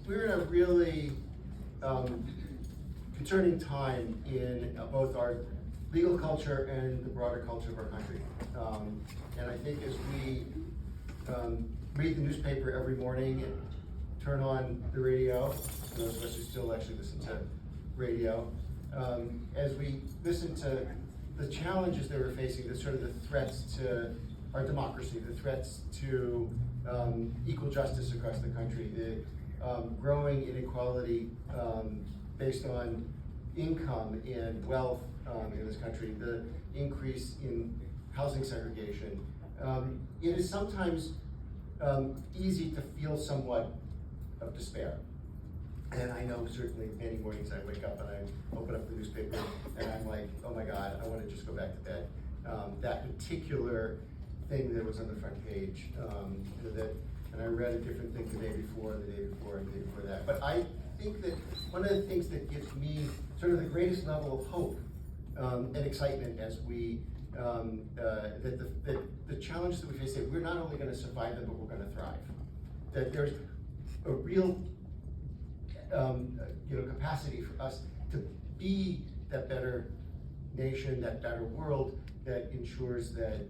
we're in a really concerning time in both our legal culture and the broader culture of our country. And I think as we read the newspaper every morning and turn on the radio, those of us who still actually listen to radio, as we listen to the challenges that we're facing, the sort of the threats to our democracy, the threats to equal justice across the country, the growing inequality based on income and wealth in this country, the increase in housing segregation. It is sometimes easy to feel somewhat of despair. And I know certainly many mornings I wake up and I open up the newspaper and I'm like, oh my God, I want to just go back to bed. That particular thing that was on the front page, and I read a different thing the day before, and the day before, and the day before that. But I think that one of the things that gives me sort of the greatest level of hope and excitement as we, that the challenge that we face, that we're not only going to survive them, but we're going to thrive. That there's a real capacity for us to be that better nation, that better world that ensures that,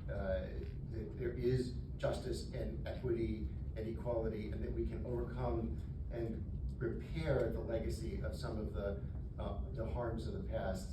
that there is justice and equity and equality, and that we can overcome and repair the legacy of some of the harms of the past.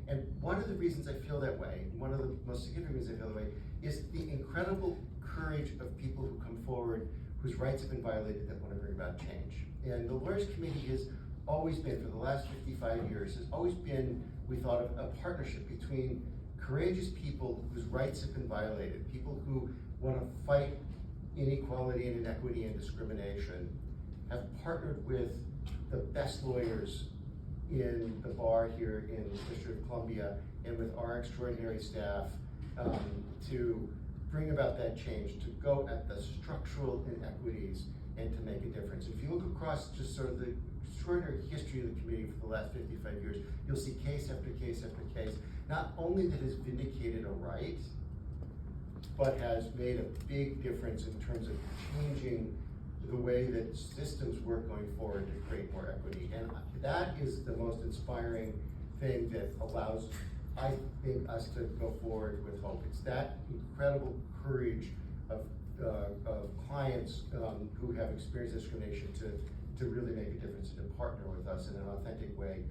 And one of the reasons I feel that way, one of the most significant reasons I feel that way, is the incredible courage of people who come forward whose rights have been violated that want to bring about change. And the Lawyers Committee has always been, for the last 55 years, has always been, we thought, of a partnership between courageous people whose rights have been violated, people who want to fight inequality and inequity and discrimination, have partnered with the best lawyers in the bar here in the District of Columbia and with our extraordinary staff to bring about that change, to go at the structural inequities and to make a difference. If you look across just sort of the extraordinary history of the committee for the last 55 years, you'll see case after case after case, not only that has vindicated a right, but has made a big difference in terms of changing the way that systems work going forward to create more equity. And that is the most inspiring thing that allows, I think, us to go forward with hope. It's that incredible courage of clients who have experienced discrimination to really make a difference and to partner with us in an authentic way.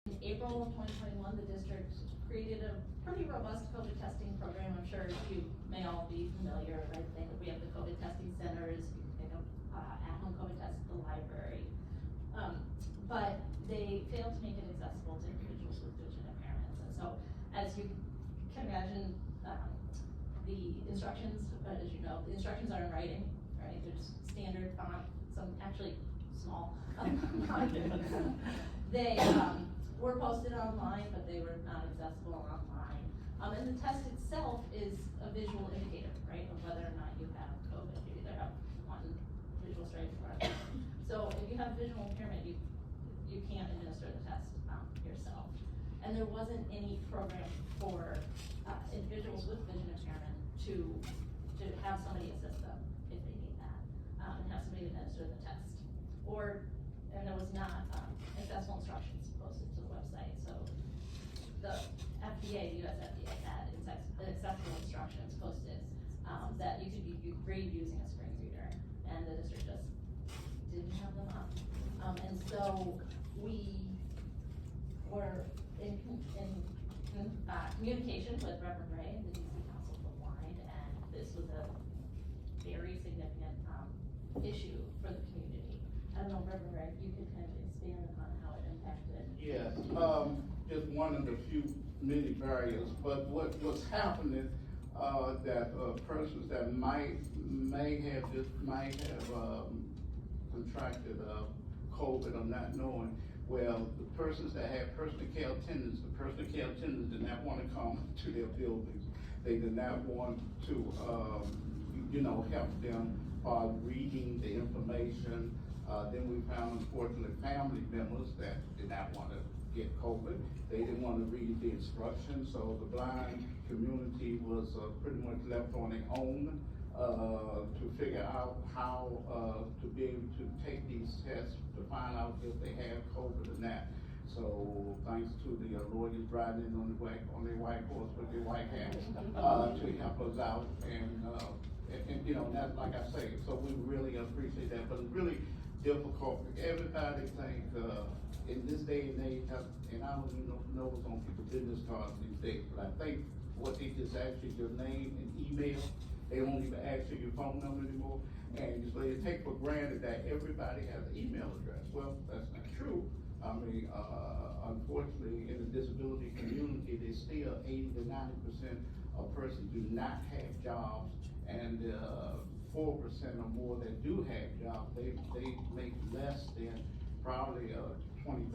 In April of 2021, the district created a pretty robust COVID testing program. I'm sure you may all be familiar, right? We have the COVID testing centers, you can pick up at-home COVID tests at the library. But they failed to make it accessible to individuals with vision impairments. And so, as you can imagine, the instructions, as you know, the instructions are in writing, right? They're just standard font, some actually small. They were posted online, but they were not accessible online. And the test itself is a visual indicator, right, of whether or not you have COVID. You either have one visual straight or other. So if you have visual impairment, you can't administer the test yourself. And there wasn't any program for individuals with vision impairment to have somebody assist them if they need that, and have somebody administer the test. And there was not accessible instructions posted to the website. So the FDA, the US FDA, had accessible instructions posted that you could read using a screen reader, and the district just didn't have them up. And so we were in communication with Reverend Ray, the DC Council for the Blind, and this was a very significant issue for the community. I don't know, Reverend Ray, you could kind of expand upon how it impacted. Yes, just one of the few many barriers, but what's happening that persons that might have contracted COVID or not knowing. Well, the persons that have personal care attendants, did not want to come to their buildings. They did not want to, help them reading the information. Then we found, unfortunately, family members that did not want to get COVID. They didn't want to read the instructions, so the blind community was pretty much left on their own to figure out how, to be able to take these tests to find out if they have COVID or not. So thanks to the lawyers driving in on their white horse with their white hats, to help us out and you know, that's like I say, so we really appreciate that, but it's really difficult. Everybody think, in this day and age, and I don't even know what's on people's business cards these days, but I think what they just ask you your name and email, they don't even ask you your phone number anymore, and so they take for granted that everybody has an email address. Well, that's not true. I mean, unfortunately, in the disability community, there's still 80 to 90% of persons do not have jobs, and 4% or more that do have jobs, they make less than probably $20,000.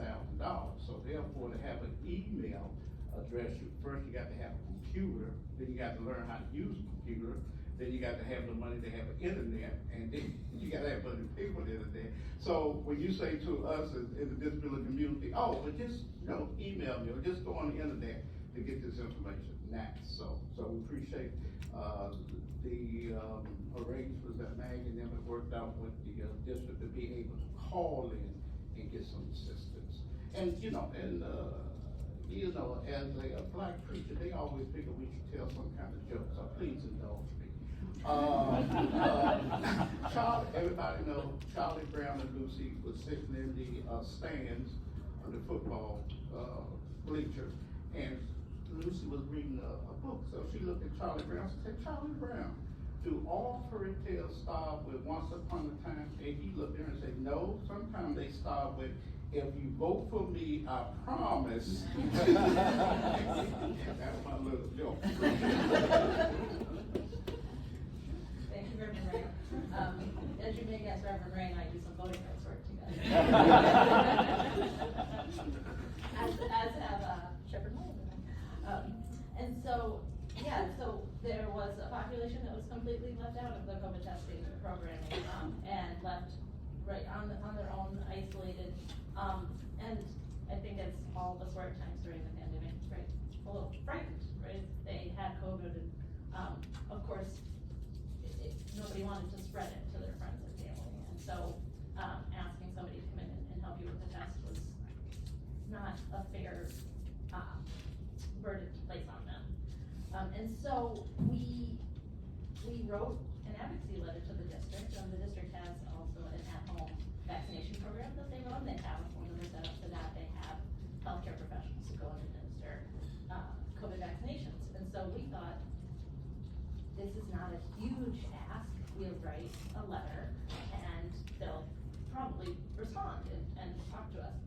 So therefore, to have an email address, you got to have a computer, then you got to learn how to use a computer, then you got to have the money to have an internet, and then you got to have money to pay for the internet. So when you say to us in the disability community, oh, but just email me or just go on the internet to get this information. So we appreciate the arrangements that Mag and them have worked out with the district to be able to call in and get some assistance. And as a black preacher, they always figure we should tell some kind of joke, so please indulge me. Everybody knows Charlie Brown and Lucy was sitting in the stands of the football bleachers, and Lucy was reading a book, so she looked at Charlie Brown and said, Charlie Brown, do all fairy tales start with once upon a time? And he looked there and said, no, sometimes they start with, if you vote for me, I promise. That was my little joke. Thank you, Reverend Ray. As you may guess, Reverend Ray and I do some voting rights work together. as have Shepherd Mullen. And so, yeah, so there was a population that was completely left out of the COVID testing programming, and left right on their own, isolated. And I think as all of us were at times during the pandemic, right, a little frightened, right? They had COVID, and of course, nobody wanted to spread it to their friends and family, and so asking somebody to come in and help you with the test was not a fair burden to place on them. And so we wrote an advocacy letter to the district. The district has also an at-home vaccination program that they run. They have a phone number set up for that. They have healthcare professionals who go and administer COVID vaccinations. And so we thought, this is not a huge ask. We'll write a letter and they'll probably respond and talk to us.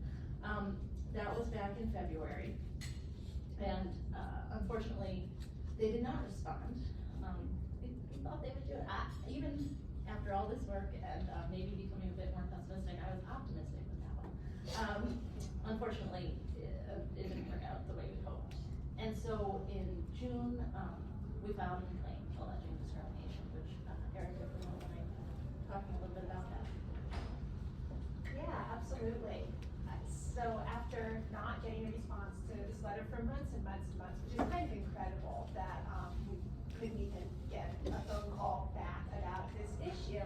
That was back in February. And unfortunately, they did not respond. We thought they would do it. Even after all this work and maybe becoming a bit more pessimistic, I was optimistic with that one. Unfortunately, it didn't work out the way we hoped. And so in June, we filed a complaint alleging discrimination, which Erica will be talking a little bit about that. Yeah, absolutely. So after not getting a response to this letter for months and months and months, which is kind of incredible that we couldn't even get a phone call back about this issue,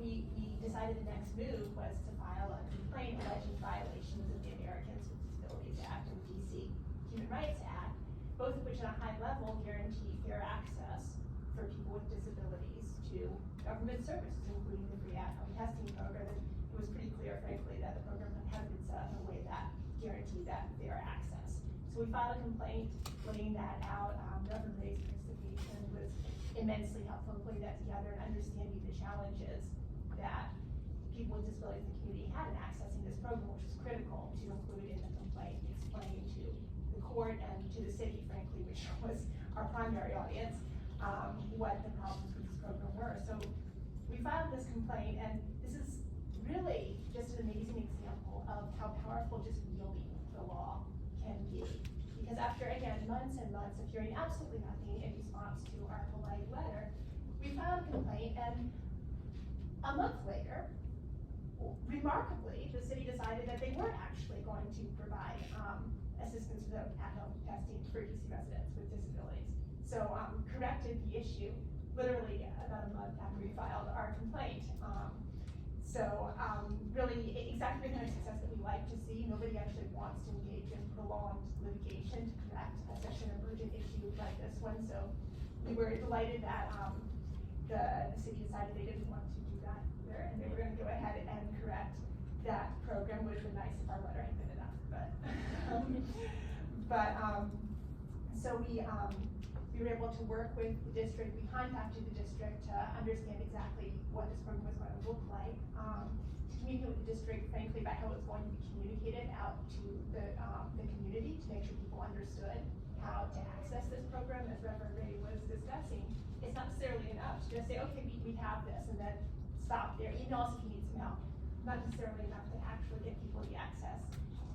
we decided the next move was to file a complaint alleging violations of the Americans with Disabilities Act and DC Human Rights Act, both of which at a high level guarantee fair access for people with disabilities to government services, including the free at-home testing program. And it was pretty clear, frankly, that the program has been set up in a way that guaranteed that fair access. So we filed a complaint laying that out. Reverend Ray's participation was immensely helpful in putting that together and understanding the challenges that people with disabilities in the community had in accessing this program, which was critical to include in the complaint, explaining to the court and to the city, frankly, which was our primary audience, what the problems with this program were. So we filed this complaint, and this is really just an amazing example of how powerful just wielding the law can be. Because after, again, months and months of hearing absolutely nothing in response to our polite letter, we filed a complaint, and a month later, remarkably, the city decided that they weren't actually going to provide assistance for at-home testing for DC residents with disabilities. So corrected the issue literally about a month after we filed our complaint. Really exactly the kind of success that we like to see. Nobody actually wants to engage in prolonged litigation to correct such an emergent issue like this one. So we were delighted that the city decided they didn't want to do that either, and they were going to go ahead and correct that program. Would have been nice if our letter had been enough, so we were able to work with the district. We contacted the district to understand exactly what this program was going to look like. To communicate with the district, frankly, about how it was going to be communicated out to the community to make sure people understood how to access this program. As Reverend Ray was discussing, it's not necessarily enough to just say, okay, we have this, and then stop there. Email us if you need some help. Not necessarily enough to actually get people the access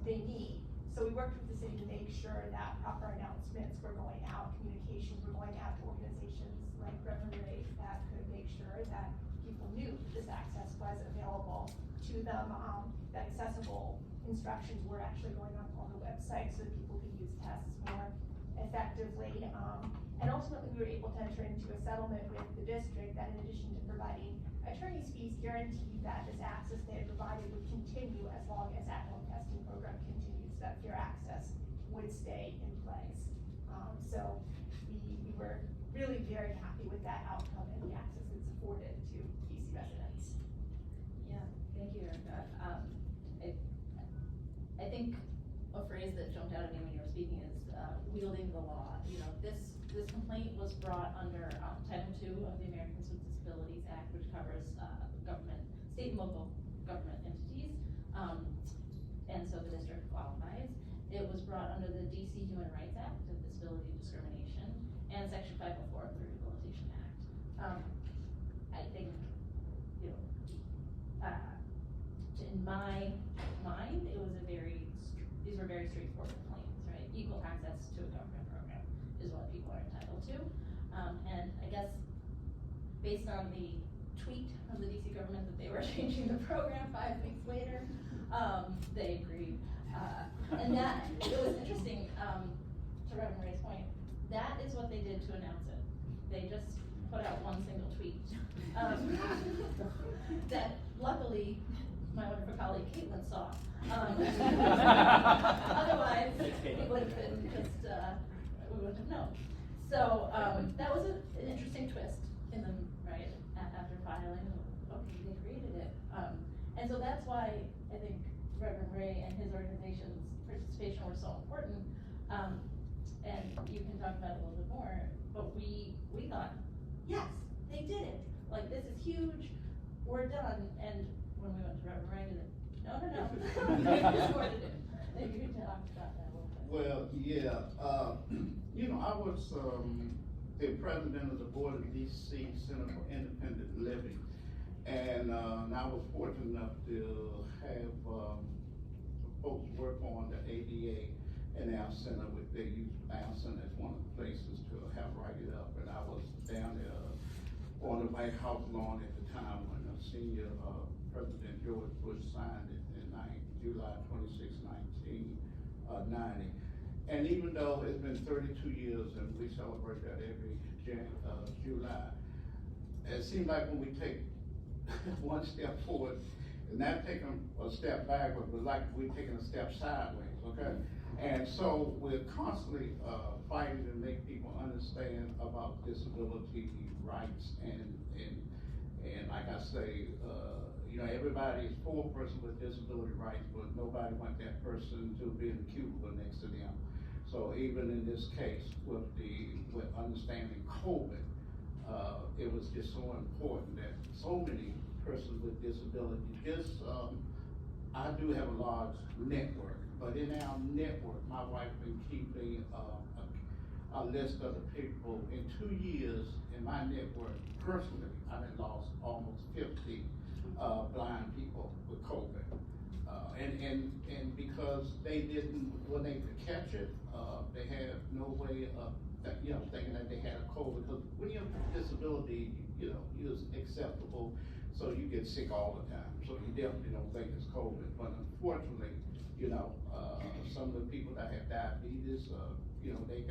they need. So we worked with the city to make sure that proper announcements were going out, communications were going out to organizations like Reverend Ray that could make sure that people knew this access was available to them, that accessible instructions were actually going up on the website so that people could use tests more effectively. And ultimately we were able to enter into a settlement with the district that, in addition to providing attorney's fees, guaranteed that this access they had provided would continue as long as that home testing program continues, that fair access would stay in place. So we were really very happy with that outcome and the access it's afforded to DC residents. Yeah, thank you, Erica. I think a phrase that jumped out at me when you were speaking is wielding the law. You know, this complaint was brought under Title II of the Americans with Disabilities Act, which covers government, state and local government entities, and so the district qualifies. It was brought under the DC Human Rights Act of Disability Discrimination and Section 504 of the Rehabilitation Act. I think, you know, in my mind, it was these were very straightforward claims, right? Equal access to a government program is what people are entitled to. And I guess based on the tweet of the DC government that they were changing the program 5 weeks later, they agreed. And that, it was interesting, to Reverend Ray's point, that is what they did to announce it. They just put out one single tweet. That luckily, my wonderful colleague Caitlin saw. Otherwise, it would have been just, we wouldn't have known. So that was an interesting twist in them, right, after filing. Okay, they created it. And so that's why I think Reverend Ray and his organization's participation were so important. And you can talk about it a little bit more, but we thought, yes, they did it. Like, this is huge, we're done. And when we went to Reverend Ray, we said, no. There's more to do. Maybe you could talk about that a little bit. Well, yeah, you know, I was the president of the board of the DC Center for Independent Living, and I was fortunate enough to have folks work on the ADA in our center. They use our center as one of the places to have write it up, and I was down there on the White House lawn at the time when senior President George Bush signed it in July 26, 1990. And even though it's been 32 years and we celebrate that every July, it seems like when we take one step forward, and not taking a step backward, but like we're taking a step sideways, okay? And so we're constantly fighting to make people understand about disability rights and like I say, you know, everybody is for a person with disability rights, but nobody wants that person to be in the cubicle next to them. So even in this case, with understanding COVID, it was just so important that so many persons with disabilities, I do have a large network, but in our network, my wife been keeping a list of the people. In 2 years in my network, personally, I've lost almost 50 blind people with COVID. And because they didn't, when they could catch it, they had no way of, you know, thinking that they had a COVID. Because when you have a disability, you know, it's acceptable, so you get sick all the time. So you definitely don't think it's COVID. But unfortunately, you know, some of the people that have diabetes, you know, they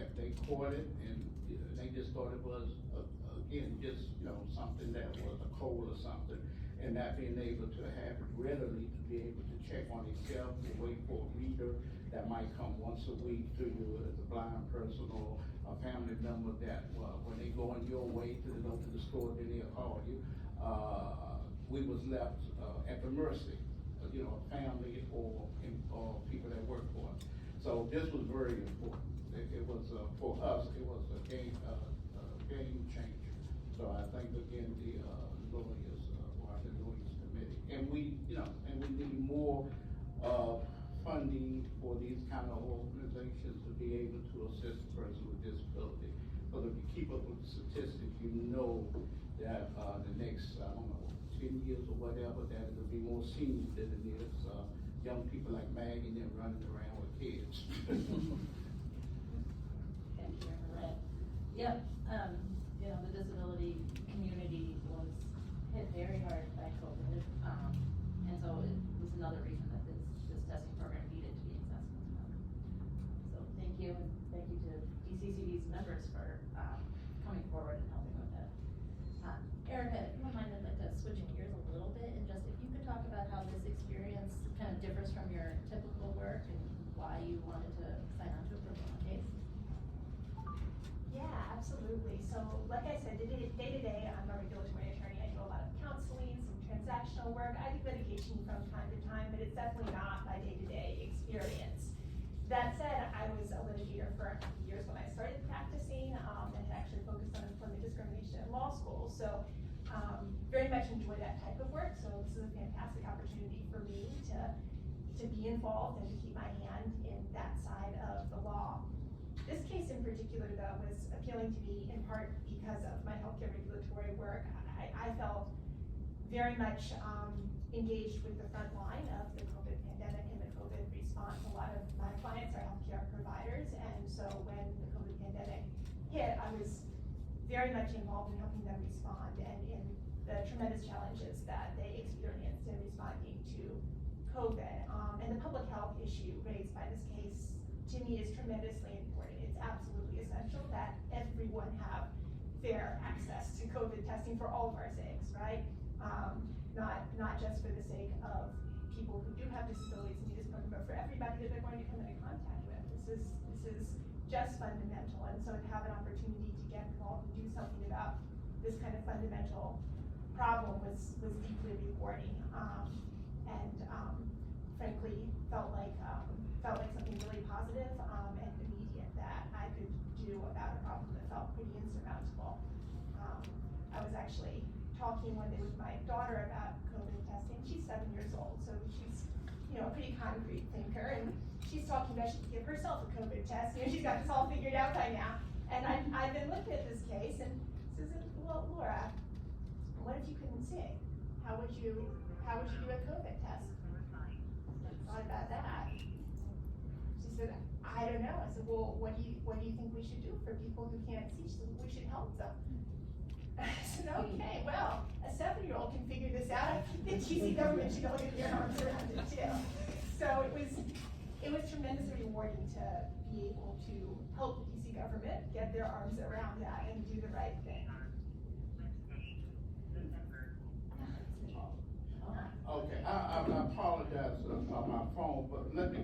caught it and they just thought it was, again, just, you know, something that was a cold or something, and not being able to have it readily to be able to check on yourself, to wait for a reader that might come once a week to you as a blind person or a family member that, when they go on your way to the store, then they'll call you. We was left, at the mercy, you know, family or people that work for us. So this was very important. It was, for us, it was a game changer. So I thank again the lawyers, the lawyers committee. And we, you know, and we need more, funding for these kind of organizations to be able to assist a person with disability. But if you keep up with the statistics, you know that, the next, I don't know, 10 years or whatever, that it'll be more seniors than it is, young people like Maggie and them running around with kids. Thank you, Red. Yep, you know, the disability community was hit very hard by COVID, and so it was another reason that this testing program needed to be accessible to them. So thank you, and thank you to DCCD's members for, coming forward and helping with that. Erica, if you don't mind, I'd like to switch gears a little bit, and just if you could talk about how this experience kind of differs from your typical work and why you wanted to sign on to a pro bono case. Yeah, absolutely. So like I said, day to day, I'm a regulatory attorney. I do a lot of counseling, some transactional work. I do litigation from time to time, but it's definitely not my day-to-day experience. That said, I was a litigator for a couple years when I started practicing, and actually focused on employment discrimination in law school. So very much enjoy that type of work. So this is a fantastic opportunity for me to be involved and to keep my hand in that side of the law. This case in particular, though, was appealing to me in part because of my healthcare regulatory work. I felt very much engaged with the front line of the COVID pandemic and the COVID response. A lot of my clients are healthcare providers, and so when the COVID pandemic hit, I was very much involved in helping them respond and in the tremendous challenges that they experienced in responding to COVID. And the public health issue raised by this case, to me, is tremendously important. It's absolutely essential that everyone have fair access to COVID testing for all of our sakes, right? Not just for the sake of people who do have disabilities and need this program, but for everybody that they're going to come into contact with. This is just fundamental, and so to have an opportunity to get involved and do something about this kind of fundamental problem was deeply rewarding, and frankly felt like something really positive and immediate that I could do about a problem that felt pretty insurmountable. I was actually talking one day with my daughter about COVID testing. She's 7 years old, so she's, you know, a pretty concrete thinker, and she's talking about she could give herself a COVID test. You know, she's got this all figured out by now. And I've been looking at this case and says, well, Laura, what if you couldn't sing? How would you do a COVID test? I thought about that. She said, I don't know. I said, well, what do you think we should do for people who can't see? She said, we should help them. I said, okay, well, a 7-year-old can figure this out. I think the DC government should all get their arms around it too. So it was tremendously rewarding to be able to help the DC government get their arms around that and do the right thing. Okay, I apologize on my phone, but let me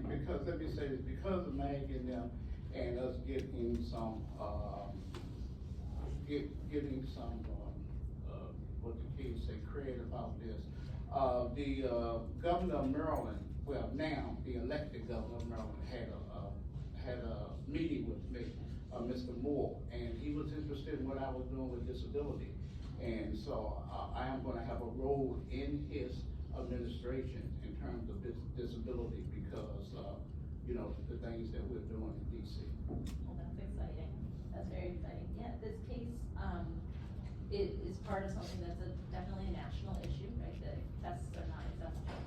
say this, because of Maggie and them and us getting some, what the kids say, credit about this. The governor of Maryland, well, now the elected governor of Maryland had a meeting with me, Mr. Moore, and he was interested in what I was doing with disability. And so I am gonna have a role in his administration in terms of disability because, you know, the things that we're doing in DC. Well, that's exciting. That's very exciting. Yeah, this case, it is part of something that's definitely a national issue, right? The tests are not accessible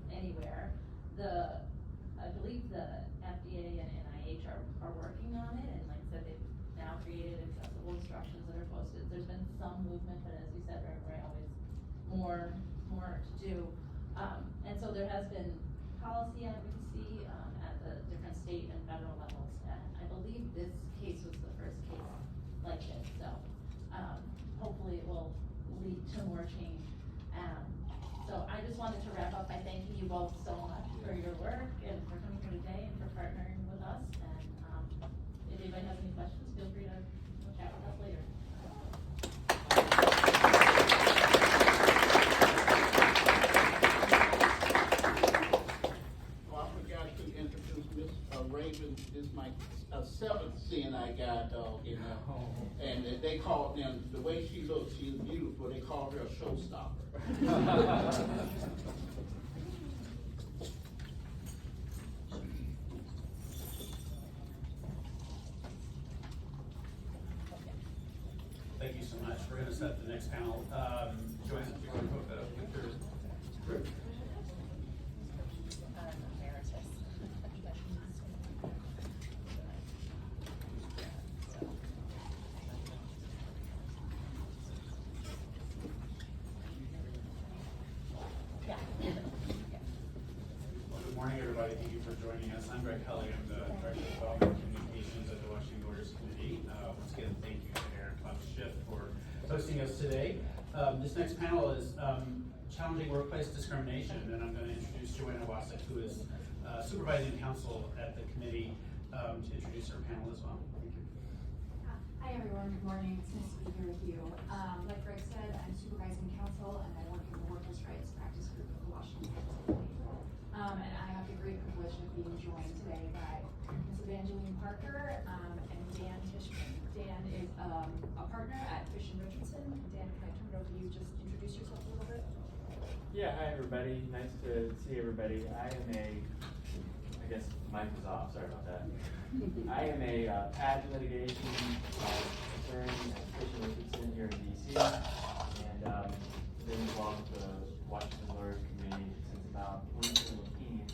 anywhere. I believe the FDA and NIH are working on it, and like I said, they've now created accessible instructions that are posted. There's been some movement, but as you said, right, always more to do. And so there has been policy advocacy at the different state and federal levels, and I believe this case was the first case like this. So lead to more change. So I just wanted to wrap up by thanking you both so much for your work and for coming here today and for partnering with us. And if anybody has any questions, feel free to chat with us later. Well, I forgot to introduce Miss Raven. This is my seventh CNI guide dog, you know. And they called them, the way she looks, she's beautiful. They call her a showstopper. Thank you so much. We're going to set the next panel. Joanne, do you want to hook that up with your group? Well, good morning, everybody. Thank you for joining us. I'm Greg Kelly. I'm the Director of Development Communications at the Washington Lawyers Committee. Once again, thank you to Aaron Schiff for hosting us today. This next panel is challenging workplace discrimination, and I'm going to introduce Joanna Wasik, who is supervising counsel at the committee, to introduce her panel as well. Thank you. Hi everyone, good morning. It's nice to be here with you. Like Greg said, I'm supervising counsel and I work in the Workers' Rights Practice Group of the Washington Committee. And I have the great privilege of being joined today by Ms. Evangeline Parker and Dan Tishman. Dan is a partner at Fish & Richardson. Dan, can I turn it over to you? Just introduce yourself a little bit. Yeah, hi everybody. Nice to see everybody. I guess mic is off, sorry about that. I am a patent litigation attorney at Fish & Richardson here in DC, and been involved with the Washington Lawyers Committee since about 2017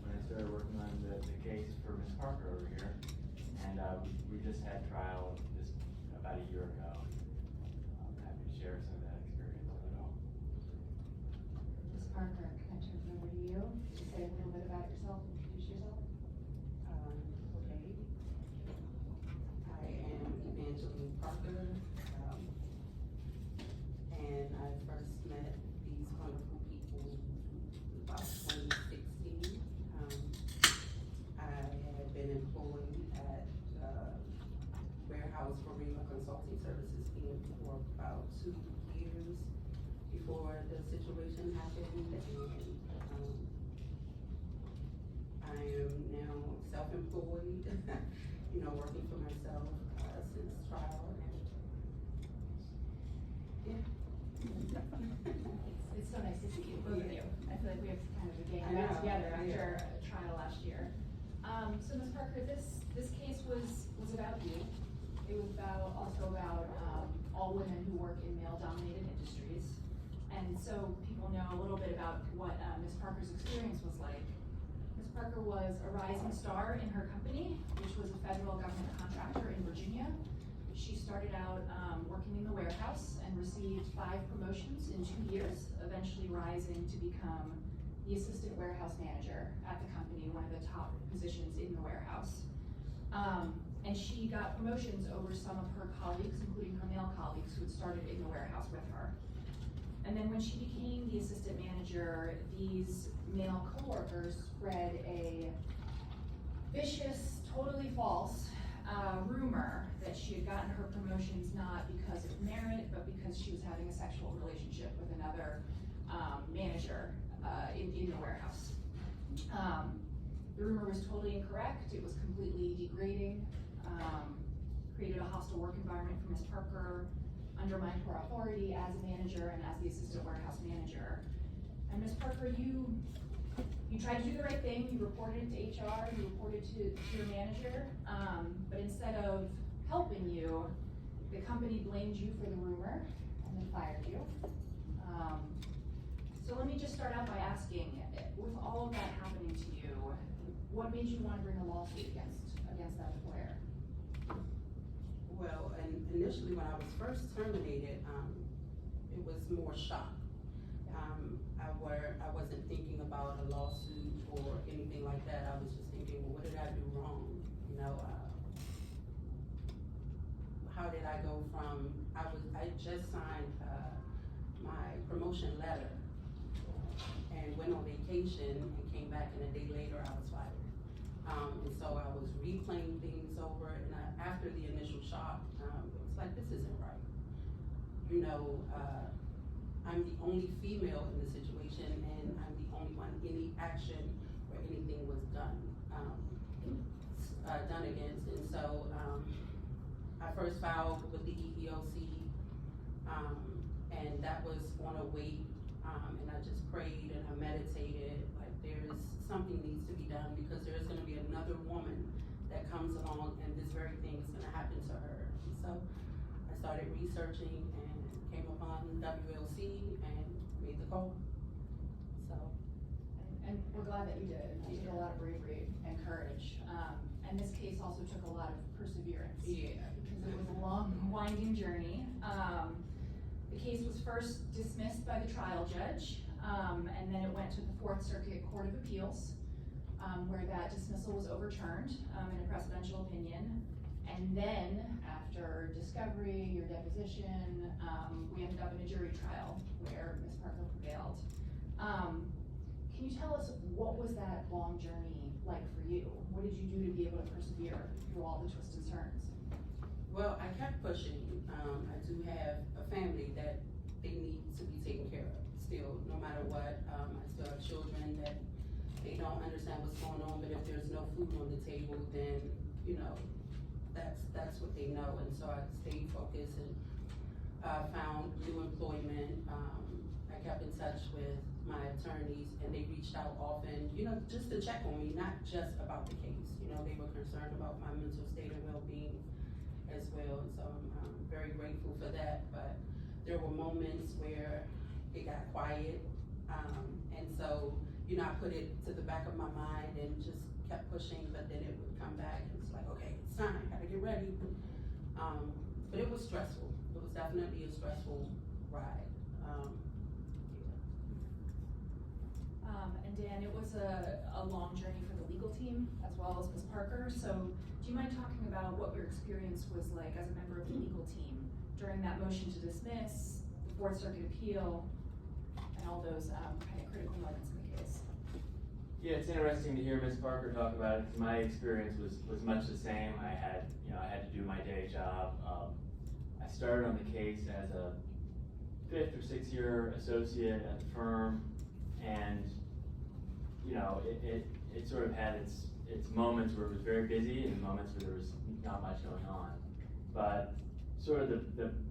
when I started working on the case for Ms. Parker over here. And we just had trial just about a year ago. I'm happy to share some of that experience with it all. Ms. Parker, can I turn it over to you? Just say a little bit about yourself, introduce yourself. Okay. I am Evangeline Parker, and I first met these wonderful people about 2016. I had been employed at Warehouse for Rema Consulting Services for about 2 years before the situation happened, and I am now self-employed, working for myself since trial. And It's so nice to see you, both of you. I feel like we have kind of a gang I know, back together after yeah. a trial last year. So Ms. Parker, this case was about you. It was also about all women who work in male-dominated industries. And so people know a little bit about what Ms. Parker's experience was like. Ms. Parker was a rising star in her company, which was a federal government contractor in Virginia. She started out working in the warehouse and received 5 promotions in 2 years, eventually rising to become the assistant warehouse manager at the company, one of the top positions in the warehouse. And she got promotions over some of her colleagues, including her male colleagues who had started in the warehouse with her. And then when she became the assistant manager, these male coworkers spread a vicious, totally false rumor that she had gotten her promotions not because of merit, but because she was having a sexual relationship with another manager in the warehouse. The rumor was totally incorrect. It was completely degrading, created a hostile work environment for Ms. Parker, undermined her authority as a manager and as the assistant warehouse manager. And Ms. Parker, you tried to do the right thing. You reported to HR, you reported to your manager, but instead of helping you, the company blamed you for the rumor and then fired you. So let me just start out by asking, with all of that happening to you, what made you want to bring a lawsuit against that employer? Well, and initially when I was first terminated, it was more shock. I wasn't thinking about a lawsuit or anything like that. I was just thinking, well, what did I do wrong? How did I go from, I just signed promotion letter and went on vacation and came back, and a day later I was fired. And so I was replaying things over, and after the initial shock, it was like, this isn't right. You know, I'm the only female in the situation, and I'm the only one, any action or anything was done against. And so I first filed with the EEOC, and that was on a wait, and I just prayed and I meditated, like there's something needs to be done, because there's gonna be another woman that comes along and this very thing is gonna happen to her. And so I started researching and came upon WLC and made the call. So. And we're glad that you did. You did a lot of bravery and courage. And this case also took a lot of perseverance. Yeah. Because it was a long, winding journey. The case was first dismissed by the trial judge, and then it went to the Fourth Circuit Court of Appeals, where that dismissal was overturned in a precedential opinion. And then, after discovery, your deposition, we ended up in a jury trial where Ms. Parker prevailed. Can you tell us, what was that long journey like for you? What did you do to be able to persevere through all the twists and turns? Well, I kept pushing. I do have a family that they need to be taken care of still, no matter what. I still have children that they don't understand what's going on, but if there's no food on the table, then, you know, that's what they know. And so I stayed focused and found new employment. I kept in touch with my attorneys, and they reached out often, you know, just to check on me, not just about the case. You know, they were concerned about my mental state and well-being as well, and so I'm very grateful for that. But there were moments where it got quiet, and so, you know, I put it to the back of my mind and just kept pushing, but then it would come back, and it's like, okay, it's time, I gotta get ready. But it was stressful. It was definitely a stressful ride. And Dan, it was a long journey for the legal team as well as Ms. Parker. So do you mind talking about what your experience was like as a member of the legal team during that motion to dismiss, the Fourth Circuit appeal, and all those kind of critical moments in the case? Yeah, it's interesting to hear Ms. Parker talk about it, because my experience was much the same. I had to do my day job. I started on the case as a 5th or 6th year associate at the firm, and you know, it sort of had its moments where it was very busy and moments where there was not much going on. But sort of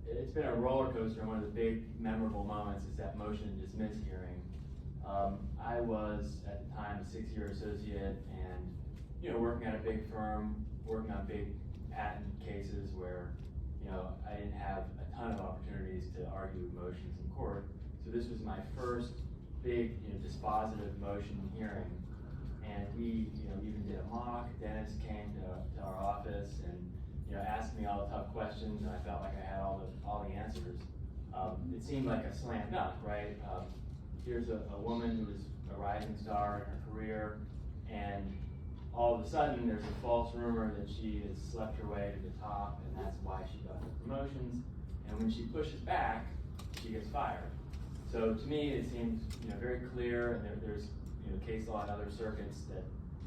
it's been a roller coaster, and one of the big memorable moments is that motion to dismiss hearing. I was at the time a 6th year associate, and you know, working at a big firm, working on big patent cases where, you know, I didn't have a ton of opportunities to argue motions in court. So this was my first big, you know, dispositive motion hearing, and we, you know, even did a mock. Dennis came to our office and, you know, asked me all the tough questions, and I felt like I had all the answers. It seemed like a slam dunk, right? Here's a woman who was a rising star in her career, and all of a sudden there's a false rumor that she has slept her way to the top, and that's why she got the promotions. And when she pushes back, she gets fired. So to me, it seems, you know, very clear, and there's, you know, case law in other circuits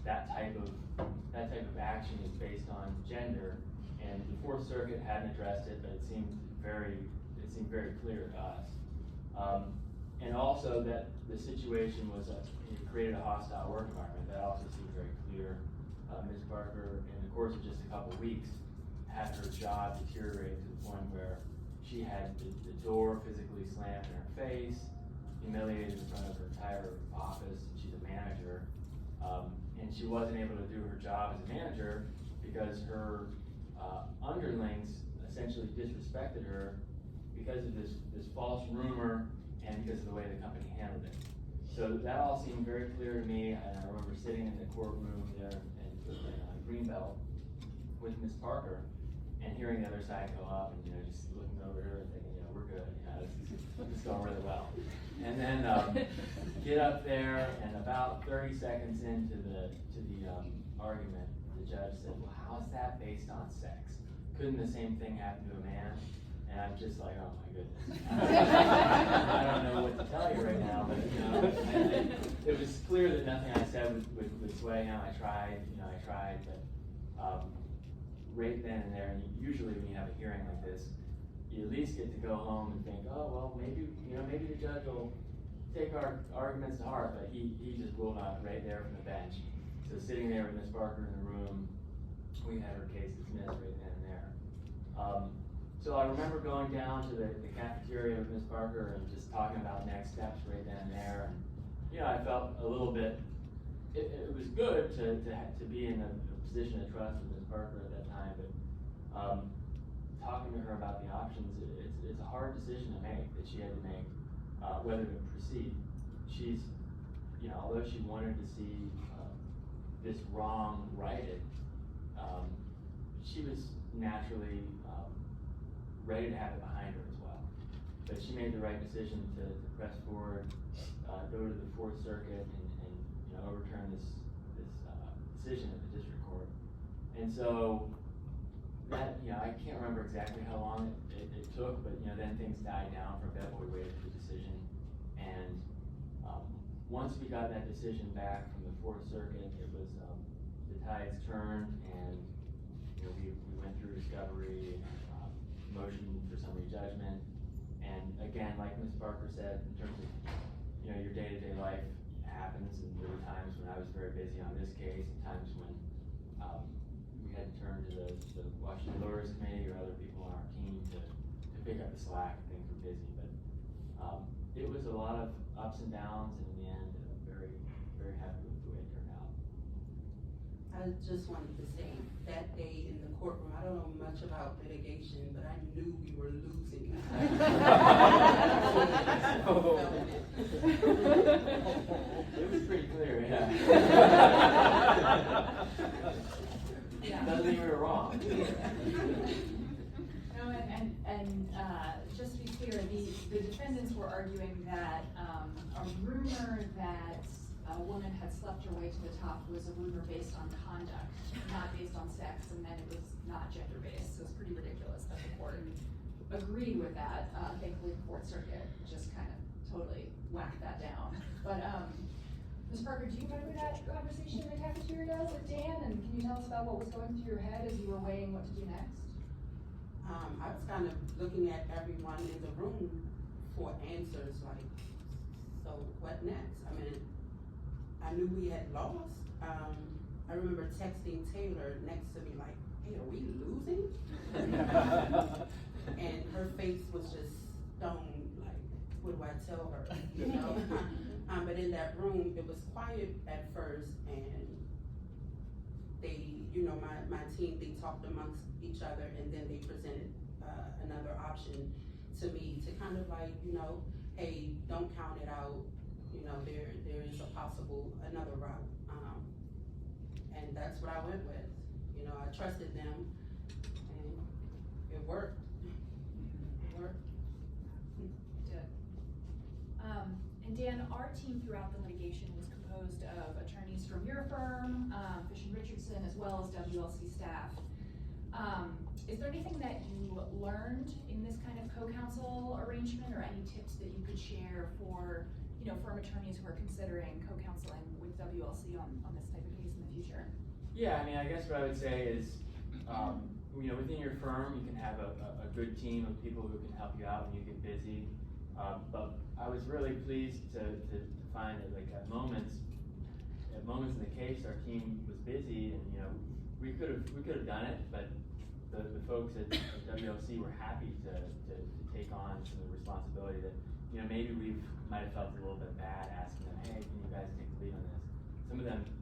that type of action is based on gender, and the Fourth Circuit hadn't addressed it, but it seemed very clear to us. And also that the situation was it created a hostile work environment. That also seemed very clear. Ms. Parker, in the course of just a couple of weeks, had her job deteriorate to the point where she had the door physically slammed in her face, humiliated in front of her entire office. She's a manager, and she wasn't able to do her job as a manager because her underlings essentially disrespected her because of this false rumor and because of the way the company handled it. So that all seemed very clear to me, and I remember sitting in the courtroom there in Greenbelt with Ms. Parker and hearing the other side go up, and, you know, just looking over her and thinking, you know, we're good, you know, this is going really well. And then get up there, and about 30 seconds into the argument, the judge said, well, how is that based on sex? Couldn't the same thing happen to a man? And I'm just like, oh my goodness. I don't know what to tell you right now, but it was clear that nothing I said would sway him. I tried, but right then and there, and usually when you have a hearing like this, you at least get to go home and think, oh, well, maybe the judge will take our arguments to heart, but he just will not right there from the bench. So sitting there with Ms. Barker in the room, we had her case dismissed right then and there. So I remember going down to the cafeteria with Ms. Barker and just talking about next steps right then and there. And, I felt a little bit, it was good to be in a position of trust with Ms. Barker at that time, but talking to her about the options, it's a hard decision to make, that she had to make, whether to proceed. She's, although she wanted to see this wrong righted, she was naturally ready to have it behind her as well. But she made the right decision to press forward, go to the Fourth Circuit and overturn this decision of the district court. And so that, I can't remember exactly how long it took, but then things died down for a bit while we waited for the decision. And once we got that decision back from the Fourth Circuit, it was the tides turned, and we went through discovery, motion for summary judgment, and again, like Ms. Barker said, in terms of your day-to-day life happens, and there were times when I was very busy on this case, and times when we had to turn to the Washington Lawyers Committee or other people on our team to pick up the slack. Things were busy, but it was a lot of ups and downs, and in the end, very, very happy with the way it turned out. I just wanted to say, that day in the courtroom, I don't know much about litigation, but I knew we were losing. It was pretty clear, yeah. Doesn't mean we were wrong. No, and just to be clear, the defendants were arguing that a rumor that a woman had slept her way to the top was a rumor based on conduct, not based on sex, and then it was not gender-based. So it's pretty ridiculous that the court agreed with that. Thankfully, the Fourth Circuit just kind of totally whacked that down. But Ms. Parker, do you remember that conversation in the cafeteria with Dan? And can you tell us about what was going through your head as you were weighing what to do next? I was kind of looking at everyone in the room for answers, like, so what next? I mean, I knew we had lost. I remember texting Taylor next to me like, hey, are we losing? And her face was just stone, like, what do I tell her, But in that room, it was quiet at first, and they, my team, they talked amongst each other, and then they presented another option to me to kind of like, hey, don't count it out. There is a possible another route, and that's what I went with. I trusted them, and it worked. It worked. Good. And Dan, our team throughout the litigation was composed of attorneys from your firm, Fish and Richardson, as well as WLC staff. Is there anything that you learned in this kind of co-counsel arrangement, or any tips that you could share for firm attorneys who are considering co-counseling with WLC on this type of case in the future? Yeah, I guess what I would say is, within your firm, you can have a good team of people who can help you out when you get busy. But I was really pleased to find that, like, at moments in the case, our team was busy, and we could have done it, but the folks at WLC were happy to take on some of the responsibility that maybe we might have felt a little bit bad asking them, hey, can you guys take the lead on this?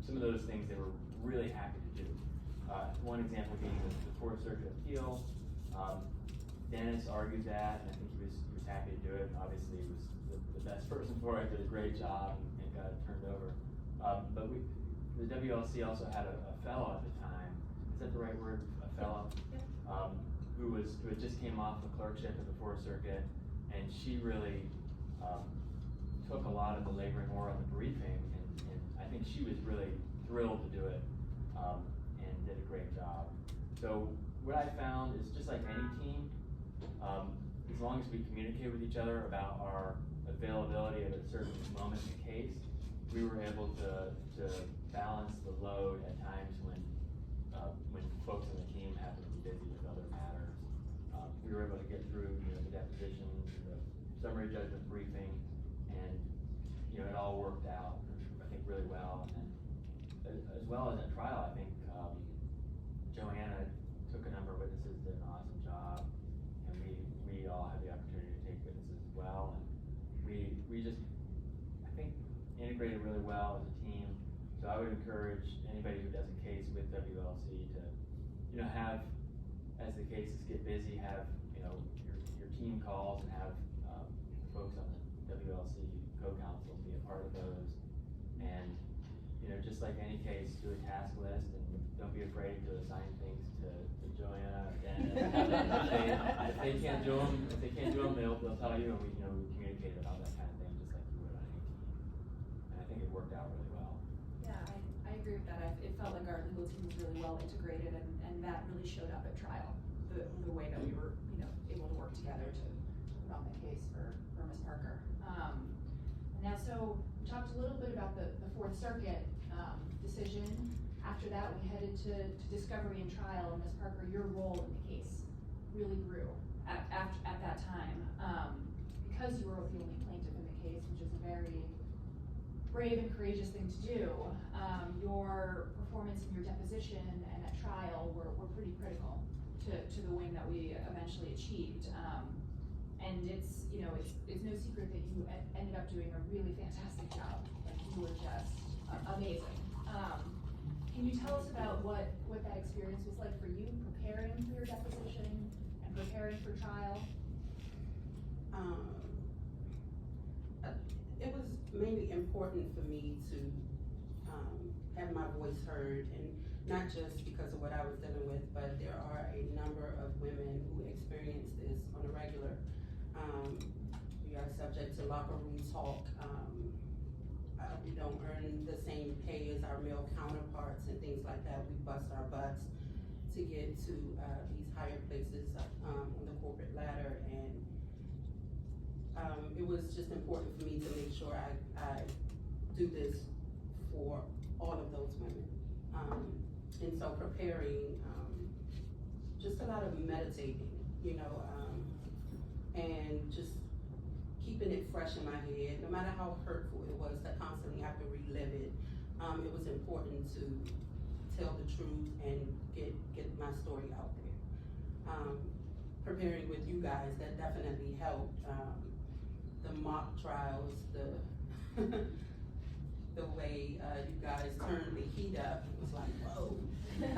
Some of those things they were really happy to do. One example being the Fourth Circuit appeal. Dennis argued that, and I think he was happy to do it. Obviously, he was the best person for it, did a great job, and got it turned over. But the WLC also had a fellow at the time. Is that the right word? A fellow? Who had just came off the clerkship at the Fourth Circuit, and she really took a lot of the labor and more on the briefing, and I think she was really thrilled to do it, and did a great job. So what I found is, just like any team, as long as we communicate with each other about our availability at a certain moment in the case, we were able to balance the load at times when folks on the team happened to be busy with other matters. We were able to get through, the depositions, the summary judgment briefing, and, it all worked out, I think, really well. And then, as well as at trial, I think, Joanna took a number of witnesses, did an awesome job, and we all had the opportunity to take witnesses as well. And we just, I think, integrated really well as a team. So I would encourage anybody who does a case with WLC to, have, as the cases get busy, have, your team calls and have folks on the WLC co-counsel be a part of those. And, just like any case, do a task list and don't be afraid to assign things to Joanna or Dennis. If they can't do them, they'll tell you, and we communicate about that kind of thing just like you would on any team. And I think it worked out really well. Yeah, I agree with that. It felt like our legal team was really well integrated, and that really showed up at trial. The way that we were, able to work together to put on the case for Ms. Parker. Now, so we talked a little bit about the Fourth Circuit decision. After that, we headed to discovery and trial, and Ms. Parker, your role in the case really grew at that time, because you were the only plaintiff in the case, which is a very brave and courageous thing to do. Your performance in your deposition and at trial were pretty critical to the win that we eventually achieved. And it's no secret that you ended up doing a really fantastic job. Like, you were just amazing. Can you tell us about what that experience was like for you, preparing for your deposition and preparing for trial? It was mainly important for me to have my voice heard, and not just because of what I was dealing with, but there are a number of women who experience this on a regular. We are subject to locker room talk. We don't earn the same pay as our male counterparts and things like that. We bust our butts to get to these higher places on the corporate ladder, and it was just important for me to make sure I do this for all of those women. And so preparing, just a lot of meditating, and just keeping it fresh in my head, no matter how hurtful it was to constantly have to relive it. It was important to tell the truth and get my story out there. Preparing with you guys, that definitely helped. The mock trials, the way you guys turned the heat up, it was like, whoa, is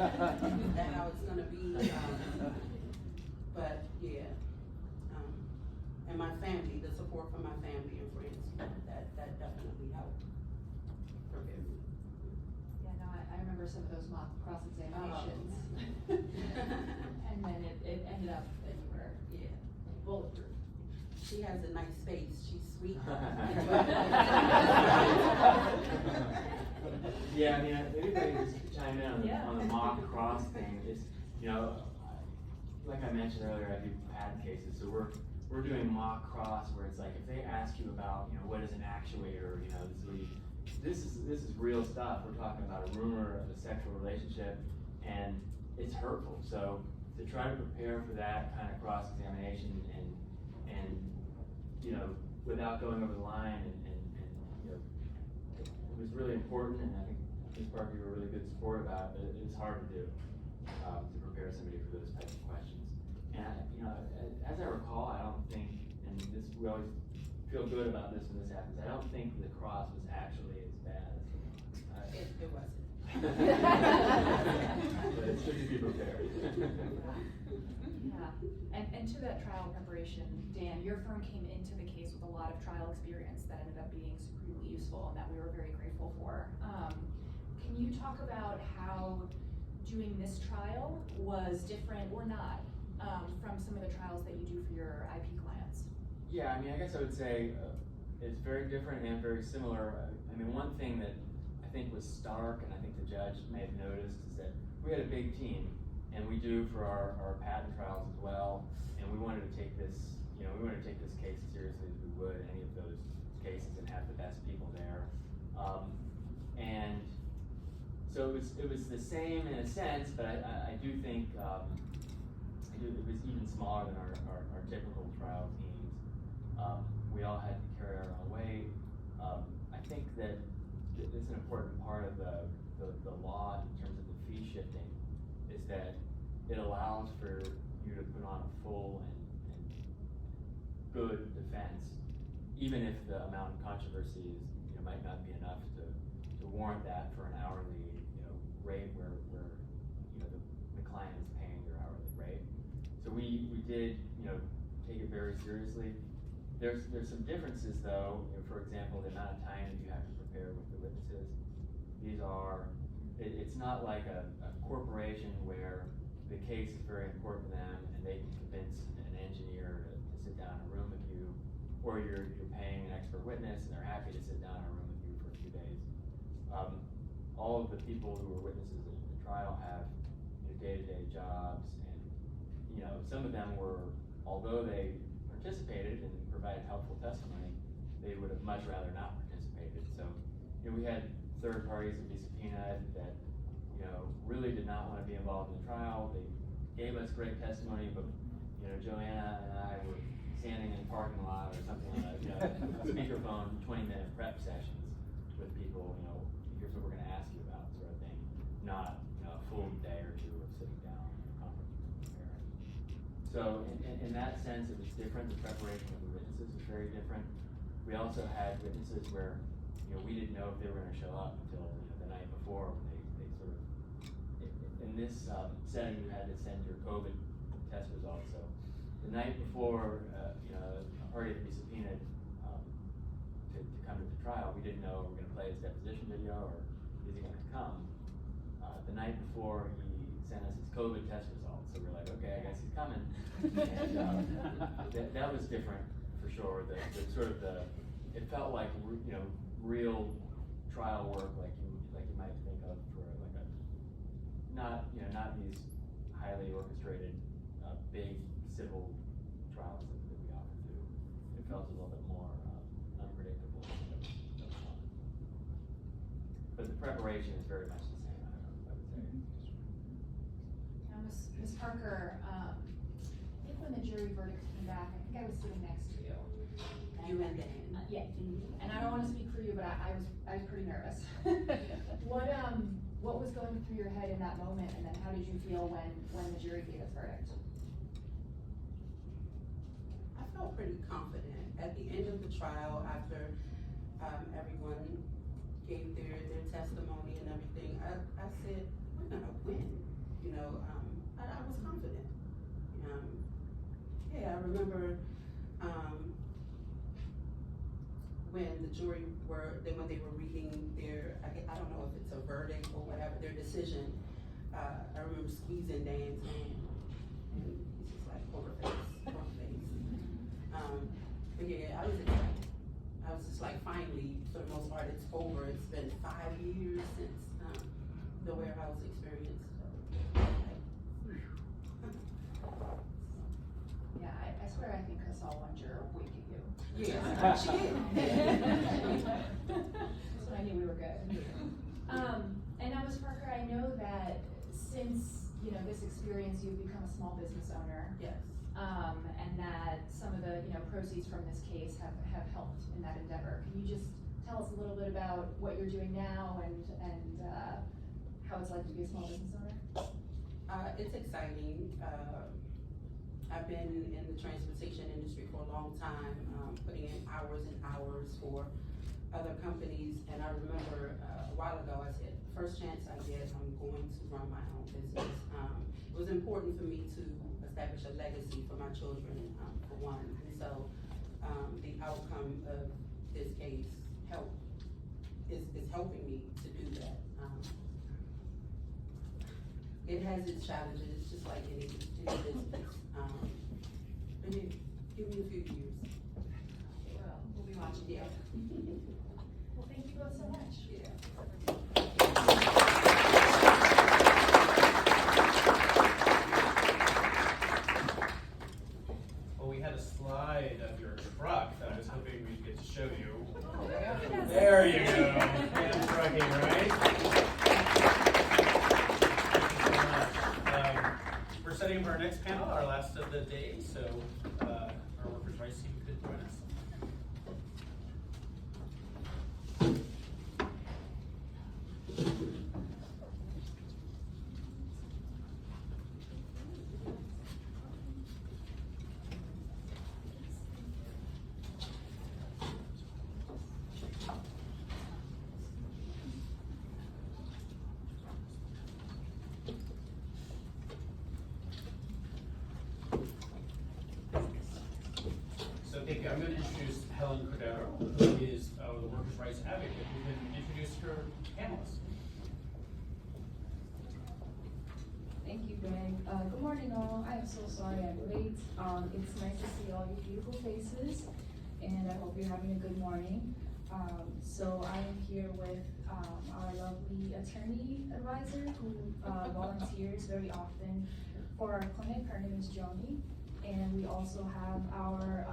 that how it's gonna be? But yeah, and my family, the support from my family and friends, that definitely helped prepare me. Yeah, no, I remember some of those mock cross-examinations. And then it ended up that you were bulletproof. She has a nice face, she's sweet. Yeah, everybody just chime in on the mock cross thing. It's, like I mentioned earlier, I do patent cases, so we're doing mock cross where it's like, if they ask you about, what is an actuator, this is real stuff. We're talking about a rumor of a sexual relationship, and it's hurtful. So to try to prepare for that kind of cross-examination and without going over the line, it was really important, and I think Ms. Parker, you were a really good support about it, but it is hard to do, to prepare somebody for those types of questions. And as I recall, I don't think, and we always feel good about this when this happens, I don't think the cross was actually as bad as It wasn't. But it's good to be prepared. Yeah, and to that trial preparation, Dan, your firm came into the case with a lot of trial experience that ended up being supremely useful and that we were very grateful for. Can you talk about how doing this trial was different or not from some of the trials that you do for your IP clients? Yeah, I guess I would say it's very different and very similar. One thing that I think was stark, and I think the judge may have noticed, is that we had a big team, and we do for our patent trials as well, and we wanted to take this we want to take this case as seriously as we would any of those cases and have the best people there. And so it was the same in a sense, but I do think it was even smaller than our typical trial teams. We all had to carry our own weight. I think that it's an important part of the law in terms of the fee shifting is that it allows for you to put on a full and good defense, even if the amount of controversy is, might not be enough to warrant that for an hourly, rate where the client is paying their hourly rate. So we did, take it very seriously. There's some differences though. For example, the amount of time that you have to prepare with the witnesses. These are, it's not like a corporation where the case is very important to them and they can convince an engineer to sit down in a room with you, or you're paying an expert witness and they're happy to sit down in a room with you for a few days. All of the people who were witnesses in the trial have day-to-day jobs, and some of them were, although they participated and provided helpful testimony, they would have much rather not participated. So we had third parties that we subpoenaed that really did not want to be involved in the trial. They gave us great testimony, but Joanna and I were standing in the parking lot or something like that, speakerphone 20-minute prep sessions with people, here's what we're going to ask you about, sort of thing. Not a full day or two of sitting down in a conference room preparing. So in that sense, it was different. The preparation of the witnesses was very different. We also had witnesses where we didn't know if they were going to show up until the night before. They sort of, in this setting, you had to send your COVID test results. So the night before, a party that we subpoenaed to come to the trial, we didn't know if we were going to play his deposition video or is he going to come. The night before, he sent us his COVID test results. So we're like, okay, I guess he's coming. And that was different for sure. The sort of it felt like real trial work, like you might think of for like a not these highly orchestrated big civil trials that we often do. It felt a little bit more unpredictable. But the preparation is very much the same. I would say. Now, Ms. Parker, I think when the jury verdict came back, I think I was sitting next to you. You and Dan. Yeah, and I don't want to speak for you, but I was pretty nervous. What was going through your head in that moment, and then how did you feel when the jury gave its verdict? I felt pretty confident. At the end of the trial, after everyone gave their testimony and everything, I said, we're gonna win. I was confident. Yeah, I remember when the jury when they were reading their, I don't know if it's a verdict or whatever, their decision, I remember squeezing Dan's hand, and he's just like, poker face. But yeah, I was excited. I was just like, finally, for the most part, it's over. It's been 5 years since the warehouse experience. Yeah, I swear I think I saw one juror wink at you. Yes, she did. So I knew we were good. And now, Ms. Parker, I know that since this experience, you've become a small business owner. Yes. And that some of the proceeds from this case have helped in that endeavor. Can you just tell us a little bit about what you're doing now and how it's like to be a small business owner? It's exciting. I've been in the transportation industry for a long time, putting in hours and hours for other companies. And I remember a while ago, I said, first chance I get, I'm going to run my own business. It was important for me to establish a legacy for my children, for one. And so the outcome of this case is helping me to do that. It has its challenges, just like any business. But yeah, give me a few years. We'll be watching. Yeah. Well, thank you both so much. Yeah. Well, we had a slide show you. There you go. Hand trucking, right? We're setting up our next panel, our last of the day, so our workers' rights team could join us. So thank you. I'm going to introduce Helen Cordero, who is the workers' rights advocate, who can introduce her panelists. Thank you, Greg. Good morning, all. I am so sorry I'm late. It's nice to see all your beautiful faces, and I hope you're having a good morning. So I am here with our lovely attorney advisor who volunteers very often for our clinic. Her name is Joni. And we also have our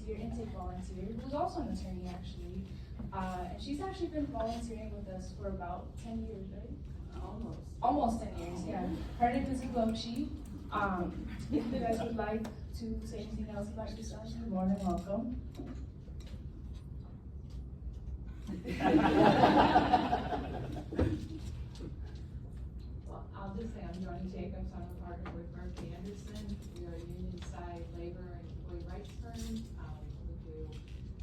intake volunteer, who's also an attorney actually. And she's actually been volunteering with us for about 10 years, right? Almost 10 years, yeah. Her name is Ugochi. If you guys would like to say anything else about yourself, you're more than welcome. Well, I'll just say I'm Johnny Jacobs. I'm a partner with Burke Anderson. We are a union-side labor and employee rights firm. We do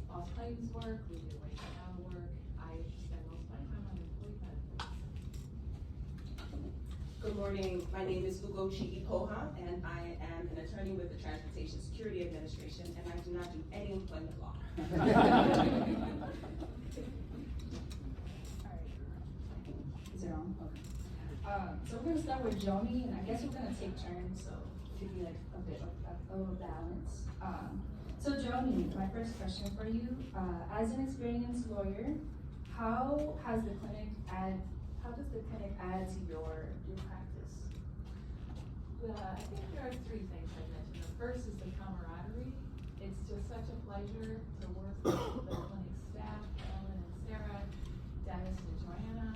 lost claims work. We do wage and hour work. I spend most of my time on employee benefits. Good morning, my name is Ugochi Ipoha, and I am an attorney with the Transportation Security Administration, and I do not do any employment law. Is it on? Okay. So we're gonna start with Joni, and I guess we're gonna take turns, so it could be like a bit of a little balance. So Joni, my first question for you, as an experienced lawyer, how does the clinic add to your practice? I think there are three things I mentioned. The first is the camaraderie. It's just such a pleasure to work with the clinic staff, Ellen and Sarah, Dennis and Joanna.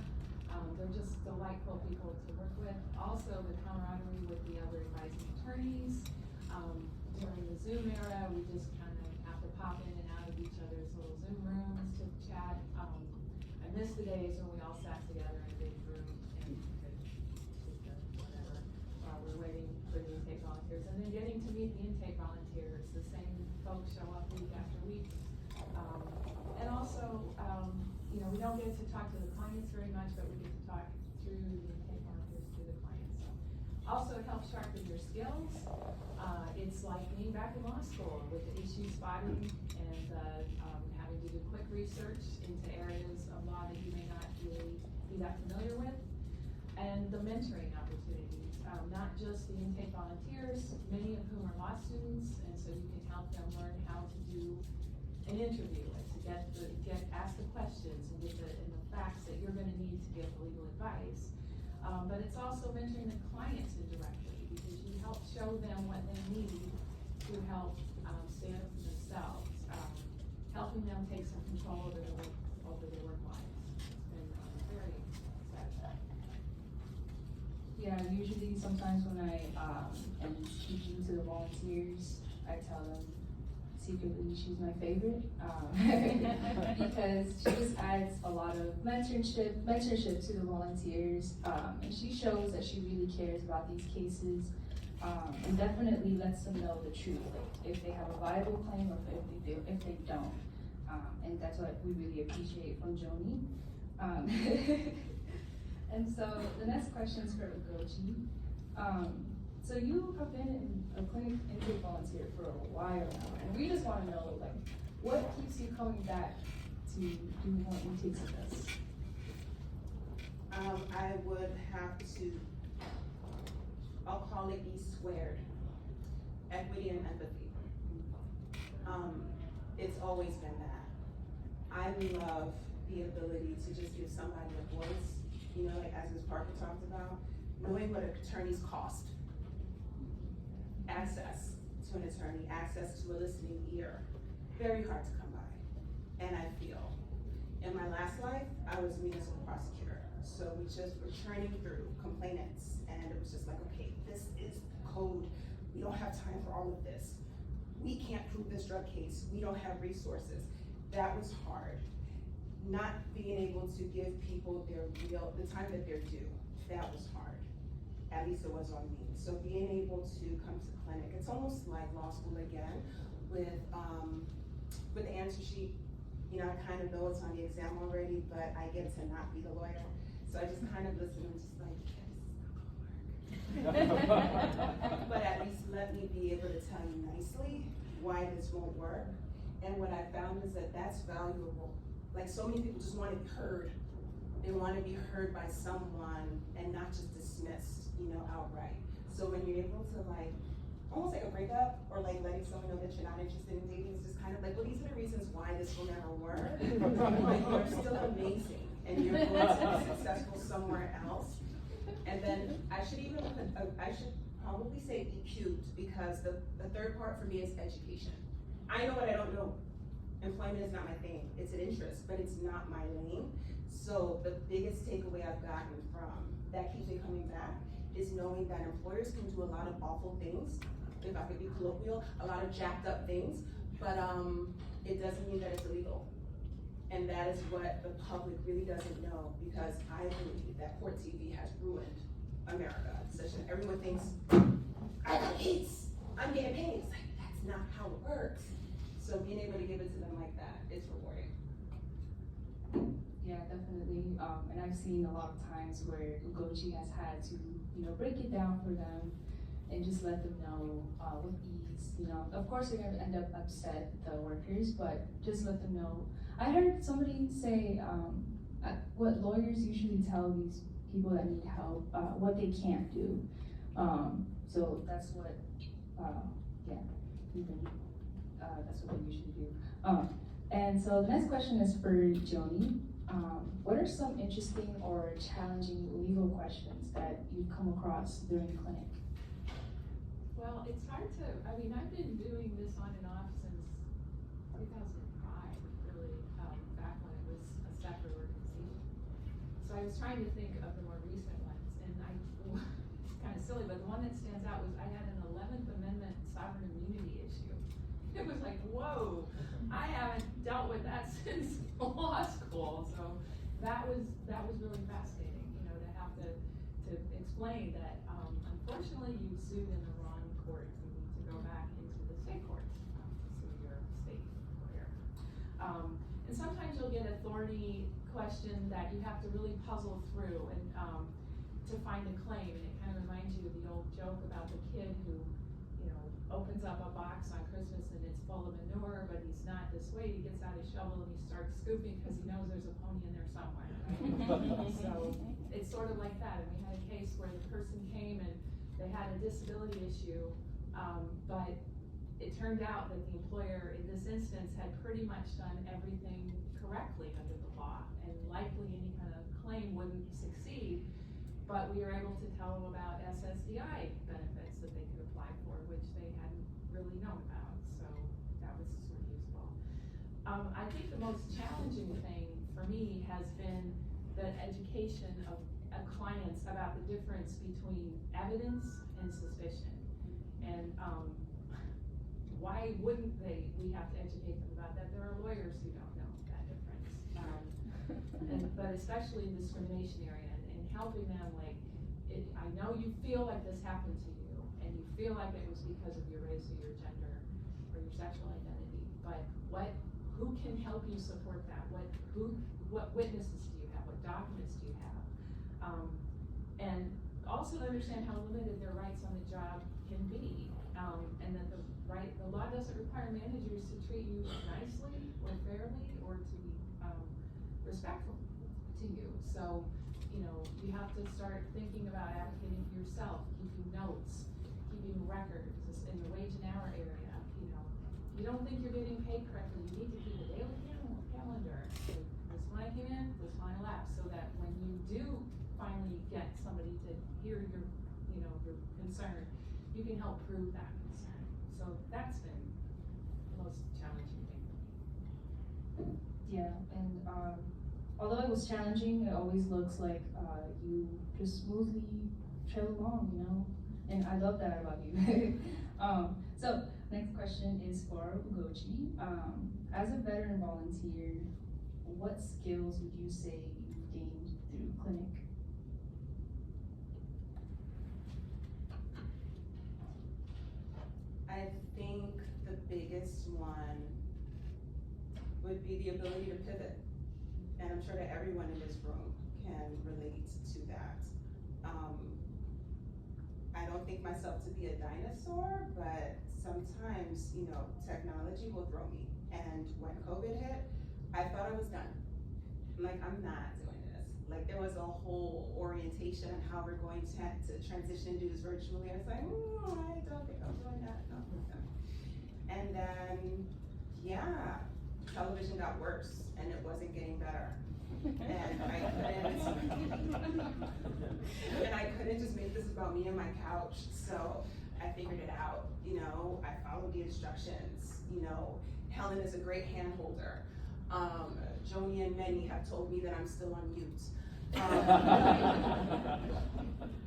They're just delightful people to work with. Also, the camaraderie with the other advising attorneys. During the Zoom era, we just kind of have to pop in and out of each other's little Zoom rooms to chat. I miss the days when we all sat together in a big room and could whatever while we're waiting for the intake volunteers. And then getting to meet the intake volunteers, the same folks show up week after week. And also, we don't get to talk to the clients very much, but we get to talk through the intake volunteers to the clients. So, also, it helps sharpen your skills. It's like being back in law school with the issue spotting and having to do quick research into areas of law that you may not really be that familiar with. And the mentoring opportunities, not just the intake volunteers, many of whom are law students, and so you can help them learn how to do an interview and to ask the questions and get the facts that you're going to need to give legal advice. But it's also mentoring the clients indirectly, because you help show them what they need to help stand up for themselves, helping them take some control over their work lives. It's been very satisfying. Yeah, usually sometimes when I am speaking to the volunteers, I tell them secretly she's my favorite because she just adds a lot of mentorship to the volunteers, and she shows that she really cares about these cases, and definitely lets them know the truth, like if they have a viable claim or if they don't, and that's what we really appreciate from Joni. And so the next question is for Ugochi. So you have been in a clinic intake volunteer for a while now, and we just want to know, like, what keeps you coming back to do more intakes with us? I would have to, I'll call it E squared, equity and empathy. It's always been that. I love the ability to just give somebody a voice, like as Ms. Parker talked about, knowing what attorneys cost. Access to an attorney, access to a listening ear, very hard to come by. and I feel. In my last life, I was a municipal prosecutor. So we just were churning through complainants, and it was just like, okay, this is code. We don't have time for all of this. We can't prove this drug case. We don't have resources. That was hard. Not being able to give people the time that they're due, that was hard. At least it was on me. So being able to come to clinic, it's almost like law school again with the answer sheet. You know, I kind of know it's on the exam already, but I get to not be the lawyer. So I just kind of listen and just like, yeah, this is not gonna work. But at least let me be able to tell you nicely why this won't work. And what I found is that that's valuable. Like, so many people just want to be heard. They want to be heard by someone and not just dismissed, you know, outright. So when you're able to like, almost like a breakup, or like letting someone know that you're not interested in dating, it's just kind of like, well, these are the reasons why this will never work. But you're still amazing, and you're going to be successful somewhere else. And then I should probably say EQ'd, because the third part for me is education. I know what I don't know. Employment is not my thing. It's an interest, but it's not my lane. So the biggest takeaway I've gotten from that keeps me coming back is knowing that employers can do a lot of awful things, if I could be colloquial, a lot of jacked up things, but it doesn't mean that it's illegal. And that is what the public really doesn't know, because I believe that court TV has ruined America, such that everyone thinks, I got kids, I'm getting paid. It's like, that's not how it works. So being able to give it to them like that is rewarding. Yeah, definitely. And I've seen a lot of times where Ugochi has had to, you know, break it down for them and just let them know with ease. You know, of course they're gonna end up upset, the workers, but just let them know. I heard somebody say what lawyers usually tell these people that need help, what they can't do. So that's what, yeah, that's what they usually do. And so the next question is for Joni. What are some interesting or challenging legal questions that you've come across during clinic? Well, it's hard to, I mean, I've been doing this on and off since 2005, really, back when it was a separate organization. So I was trying to think of the more recent ones, and it's kind of silly, but the one that stands out was I had an 11th Amendment sovereign immunity issue. It was like, whoa, I haven't dealt with that since law school. So that was really fascinating, you know, to have to explain that, unfortunately you sued in the wrong court. You need to go back into the state courts to sue your state lawyer. And sometimes you'll get a thorny question that you have to really puzzle through and to find a claim. And it kind of reminds you of the old joke about the kid who, you know, opens up a box on Christmas and it's full of manure, but he's not this way. He gets out his shovel and he starts scooping because he knows there's a pony in there somewhere, right? So it's sort of like that. And we had a case where the person came and they had a disability issue, but it turned out that the employer in this instance had pretty much done everything correctly under the law, and likely any kind of claim wouldn't succeed. But we were able to tell them about SSDI benefits that they could apply for, which they hadn't really known about. So that was sort of useful. I think the most challenging thing for me has been the education of clients about the difference between evidence and suspicion. And why wouldn't we have to educate them about that? There are lawyers who don't know that difference. But especially in the discrimination area, and helping them, like, I know you feel like this happened to you, and you feel like it was because of your race or your gender or your sexual identity, but who can help you support that? What witnesses do you have? What documents do you have? And also to understand how limited their rights on the job can be, and that the law doesn't require managers to treat you nicely or fairly or to be respectful to you. So, you know, you have to start thinking about advocating for yourself, keeping notes, keeping records in the wage and hour area. You know, you don't think you're getting paid correctly, you need to keep a daily calendar. So this one I came in, this one I left, so that when you do finally get somebody to hear your, you know, your concern, you can help prove that concern. So that's been the most challenging thing for me. Yeah, and although it was challenging, it always looks like you just smoothly trail along, you know? And I love that about you. So next question is for Ugochi. As a veteran volunteer, what skills would you say you've gained through clinic? I think the biggest one would be the ability to pivot. And I'm sure that everyone in this room can relate to that. I don't think myself to be a dinosaur, but sometimes, you know, technology will throw me. And when COVID hit, I thought I was done. I'm like, I'm not doing this. Like, there was a whole orientation on how we're going to transition and do this virtually. And it's like, I don't think I'm doing that. No. And then, yeah, television got worse and it wasn't getting better. And I couldn't just make this about me and my couch. So I figured it out, you know, I followed the instructions, you know. Helen is a great hand holder. Joni and many have told me that I'm still on mute.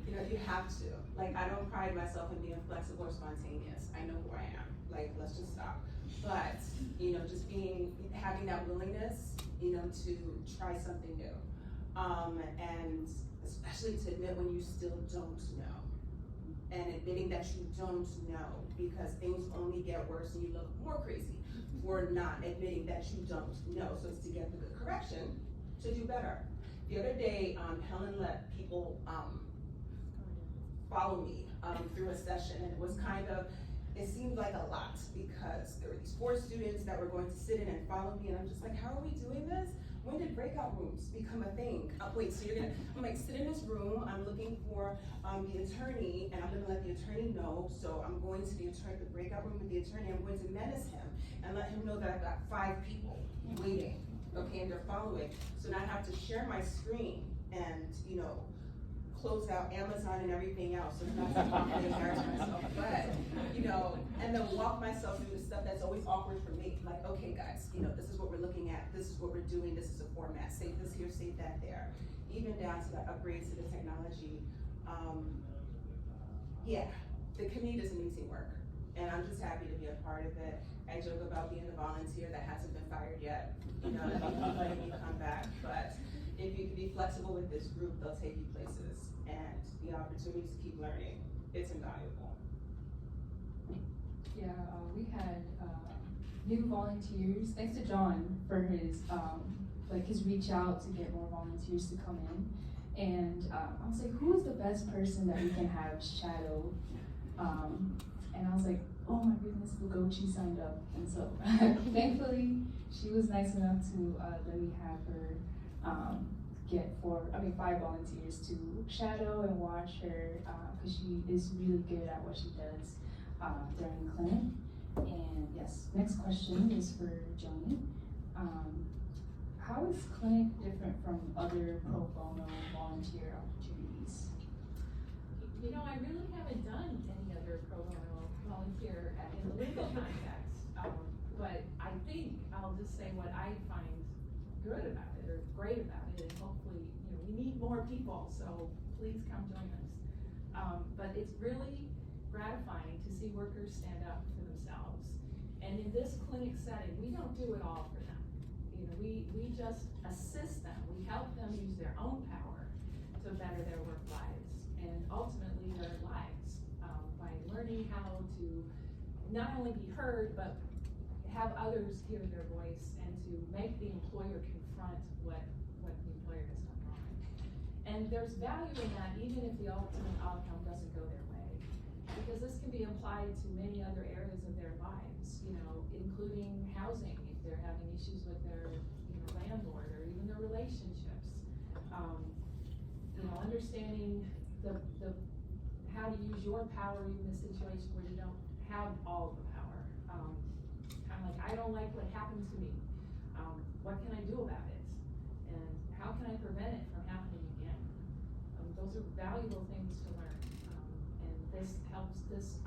You know, you have to. Like, I don't pride myself in being flexible or spontaneous. I know who I am. Like, let's just stop. But, you know, just having that willingness, you know, to try something new. And especially to admit when you still don't know. And admitting that you don't know, because things only get worse and you look more crazy for not admitting that you don't know. So it's to get the correction to do better. The other day, Helen let people follow me through a session, and it was kind of, it seemed like a lot because there were these 4 students that were going to sit in and follow me, and I'm just like, how are we doing this? When did breakout rooms become a thing? Wait, so you're gonna, I'm like, sit in this room, I'm looking for the attorney, and I'm gonna let the attorney know, so I'm going to the breakout room with the attorney, I'm going to menace him and let him know that I've got 5 people waiting, okay, and they're following. So now I have to share my screen and, you know, close out Amazon and everything else, so not to properly embarrass myself, but, you know, and then walk myself through the stuff that's always awkward for me. Like, okay guys, you know, this is what we're looking at, this is what we're doing, this is a format, save this here, save that there. Even down to the upgrades to the technology. Yeah, the community does amazing work, and I'm just happy to be a part of it. I joke about being the volunteer that hasn't been fired yet, you know, letting me come back, but if you can be flexible with this group, they'll take you places, and the opportunities to keep learning, it's invaluable. Yeah, we had new volunteers, thanks to John for his his reach out to get more volunteers to come in. And I was like, who is the best person that we can have shadow? And I was like, oh my goodness, Ugochi signed up. And so thankfully, she was nice enough to let me have her get 5 volunteers to shadow and watch her, because she is really good at what she does during clinic. And yes, next question is for Joni. How is clinic different from other pro bono volunteer opportunities? You know, I really haven't done any other pro bono volunteer in the legal context, but I think I'll just say what I find good about it or great about it, and hopefully, you know, we need more people, so please come join us. But it's really gratifying to see workers stand up for themselves. And in this clinic setting, we don't do it all for them. You know, we just assist them. We help them use their own power to better their work lives and ultimately their lives by learning how to not only be heard, but have others hear their voice and to make the employer confront what the employer has done wrong. And there's value in that even if the ultimate outcome doesn't go their way, because this can be applied to many other areas of their lives, you know, including housing, if they're having issues with their landlord or even their relationships. You know, understanding the how to use your power in a situation where you don't have all the power. Kind of like, I don't like what happened to me. What can I do about it? And how can I prevent it from happening again? Those are valuable things to learn. And this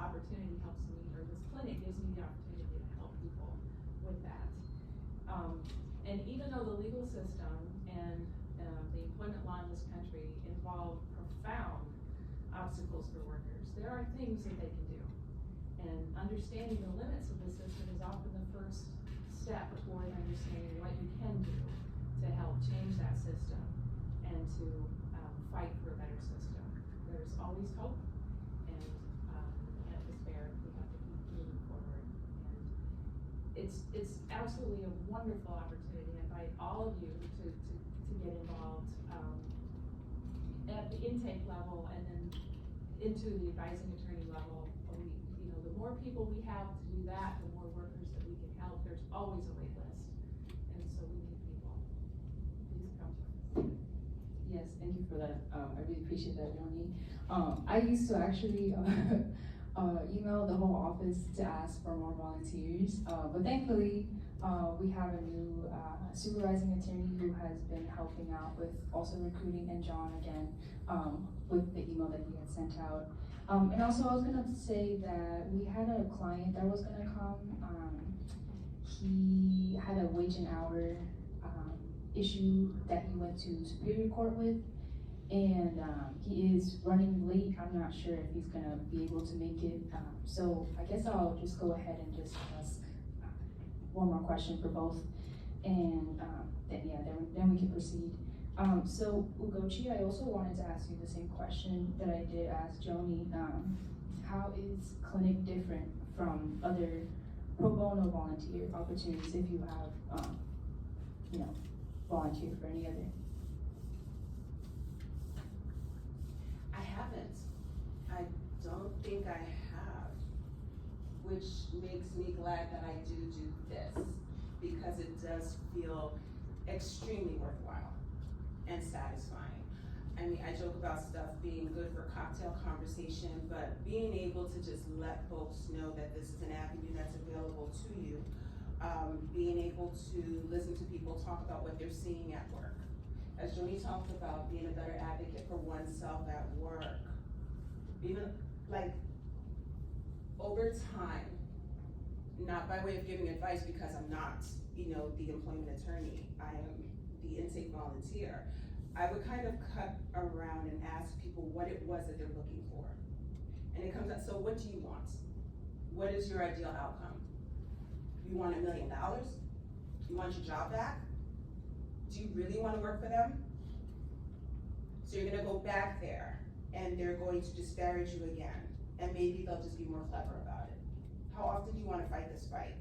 opportunity helps me, or this clinic gives me the opportunity to help people with that. And even though system and the employment law in this country involve profound obstacles for workers, there are things that they can do. And understanding the limits of the system is often the first step toward understanding what you can do to help change that system and to fight for a better system. There's always hope, and can't despair. We have to keep moving forward. And it's absolutely a wonderful opportunity. I invite all of you to get involved at the intake level and then into the advising attorney level. The more people we have to do that, the more workers that we can help. There's always a wait list, and so we need people. Please come to us. Yes, thank you for that. I really appreciate that, Joni. I used to actually email the whole office to ask for more volunteers, but thankfully we have a new supervising attorney who has been helping out with also recruiting, and John again with the email that he had sent out. And also I was gonna say that we had a client that was gonna come. He had a wage and hour issue that he went to Superior Court with, and he is running late. I'm not sure if he's gonna be able to make it. So I guess I'll just go ahead and just ask one more question for both, and then we can proceed. So Ugochi, I also wanted to ask you the same question that I did ask Joni. How is clinic different from other pro bono volunteer opportunities if you have, volunteer for any other? I haven't. I don't think I have, which makes me glad that I do this, because it does feel extremely worthwhile and satisfying. I mean, I joke about stuff being good for cocktail conversation, but being able to just let folks know that this is an avenue that's available to you, being able to listen to people talk about what they're seeing at work. As Joni talked about being a better advocate for oneself at work, even like over time, not by way of giving advice because I'm not, the employment attorney, I am the intake volunteer, I would kind of cut around and ask people what it was that they're looking for. And it comes out, so what do you want? What is your ideal outcome? You want $1 million? You want your job back? Do you really want to work for them? So you're gonna go back there and they're going to disparage you again, and maybe they'll just be more clever about it. How often do you want to fight this fight?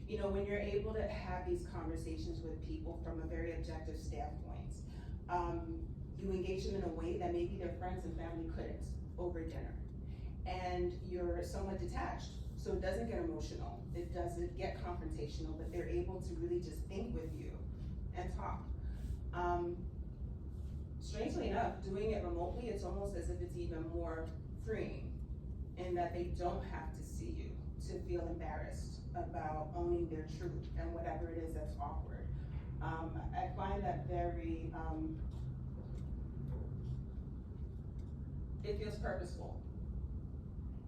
When you're able to have these conversations with people from a very objective standpoint, you engage them in a way that maybe their friends and family couldn't over dinner. And you're somewhat detached, so it doesn't get emotional, it doesn't get confrontational, but they're able to really just think with you and talk. Strangely enough, doing it remotely, it's almost as if it's even more freeing, in that they don't have to see you to feel embarrassed about owning their truth and whatever it is that's awkward. I find that very, it feels purposeful.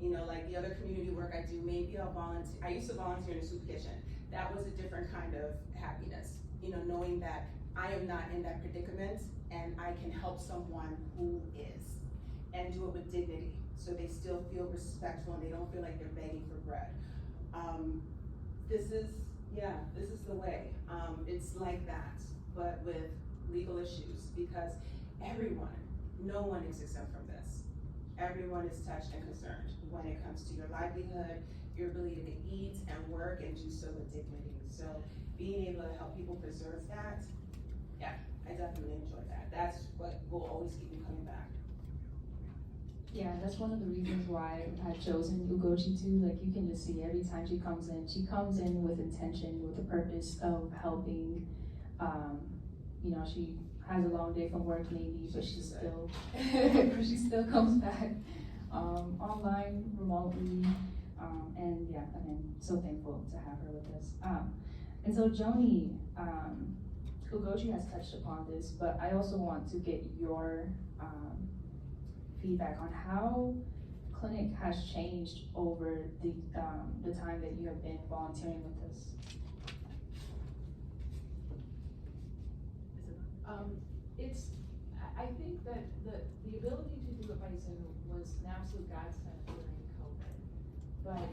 Like the other community work I do, maybe I'll volunteer. I used to volunteer in a soup kitchen. That was a different kind of happiness. Knowing that I am not in that predicament and I can help someone who is, and do it with dignity, so they still feel respectful and they don't feel like they're begging for bread. This is the way. It's like that, but with legal issues, because no one is exempt from this. Everyone is touched and concerned when it comes to your livelihood, your ability to eat and work and do so with dignity. So being able to help people preserve that, I definitely enjoy that. That's what will always keep me coming back. Yeah, that's one of the reasons why I've chosen Ugochi too. Like, you can just see every time she comes in with intention, with the purpose of helping. She has a long day from work maybe, but she still comes back online, remotely, and I'm so thankful to have her with us. And so Joni, Ugochi has touched upon this, but I also want to get your feedback on how clinic has changed over the time that you have been volunteering with us. I think that the ability to do it by Zoom was an absolute godsend during COVID. But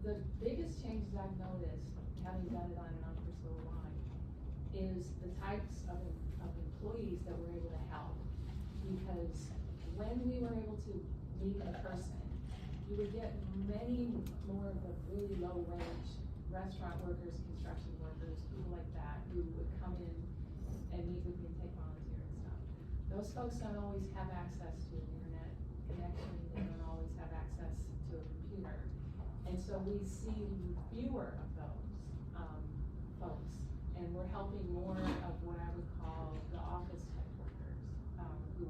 the biggest changes I've noticed, having done it on and off for so long, is the types of employees that we're able to help. Because when we were able to meet in person, you would get many more of the really low wage restaurant workers, construction workers, people like that, who would come in and meet with me and take volunteer and stuff. Those folks don't always have access to an internet connection, they don't always have access to a computer. And so we see fewer of those, folks, and we're helping more of what I would call the office type workers, who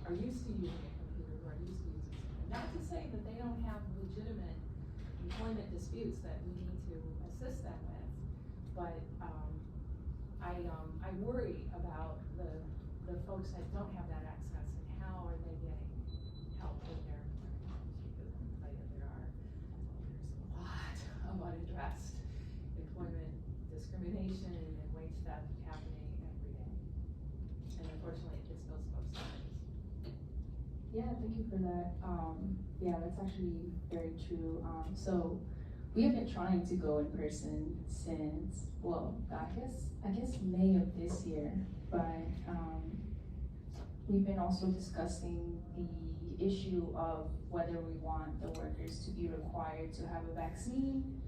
are used to using a computer, who are used to using something. Not to say that they don't have legitimate employment disputes that we need to assist them with, but, I worry about the folks that don't have that access and how are they getting help with their employment issues. Because I can tell you there's a lot of unaddressed employment discrimination and wage theft happening every day. And unfortunately, it hits those folks first. Yeah, thank you for that. Yeah, that's actually very true. So we have been trying to go in person since, well, I guess May of this year, but we've been also discussing the issue of whether we want the workers to be required to have a vaccine,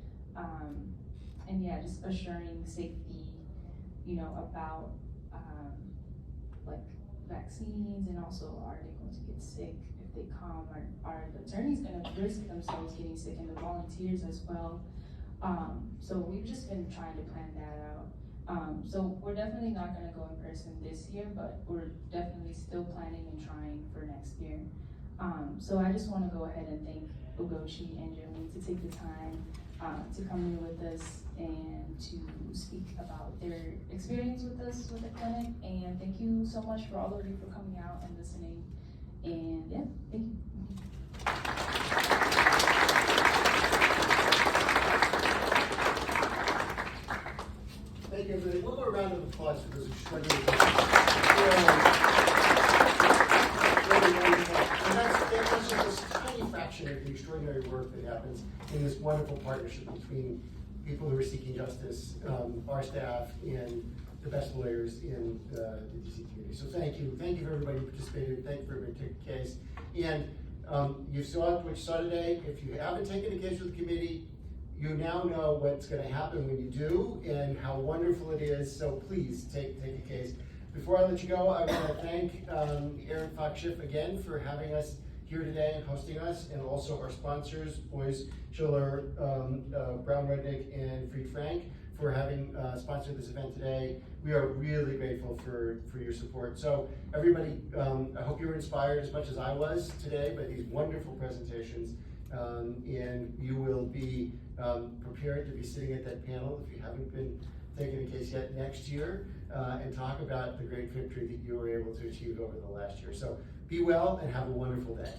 and yeah, just assuring safety, about like vaccines, and also are they going to get sick if they come, or are the attorneys going to risk themselves getting sick, and the volunteers as well. So we've just been trying to plan that out. So we're definitely not going to go in person this year, but we're definitely still planning and trying for next year. So I just want to go ahead and thank Ugochi and Jimmy to take the time to come here with us and to speak about their experience with us with the clinic. And thank you so much for all of you for coming out and listening. And yeah, thank you. Thank you, everybody. One more round of applause for those extraordinary And that's just a tiny fraction of the extraordinary work that happens in this wonderful partnership between people who are seeking justice, our staff, and the best lawyers in the DC community. So thank you. Thank you for everybody who participated. Thank you for everybody who took a case. And you saw what you saw today. If you haven't taken a case with the committee, you now know what's going to happen when you do and how wonderful it is. So please take a case. Before I let you go, I want to thank Aaron Fox-Schiff again for having us here today and hosting us, and also our sponsors, Boys Schiller, Brown Rudnick, and Fried Frank, for having sponsored this event today. We are really grateful for your support. So everybody, I hope you were inspired as much as I was today by these wonderful presentations, and you will be prepared to be sitting at that panel if you haven't been taking a case yet next year, and talk about the great victory that you were able to achieve over the last year. So be well and have a wonderful day.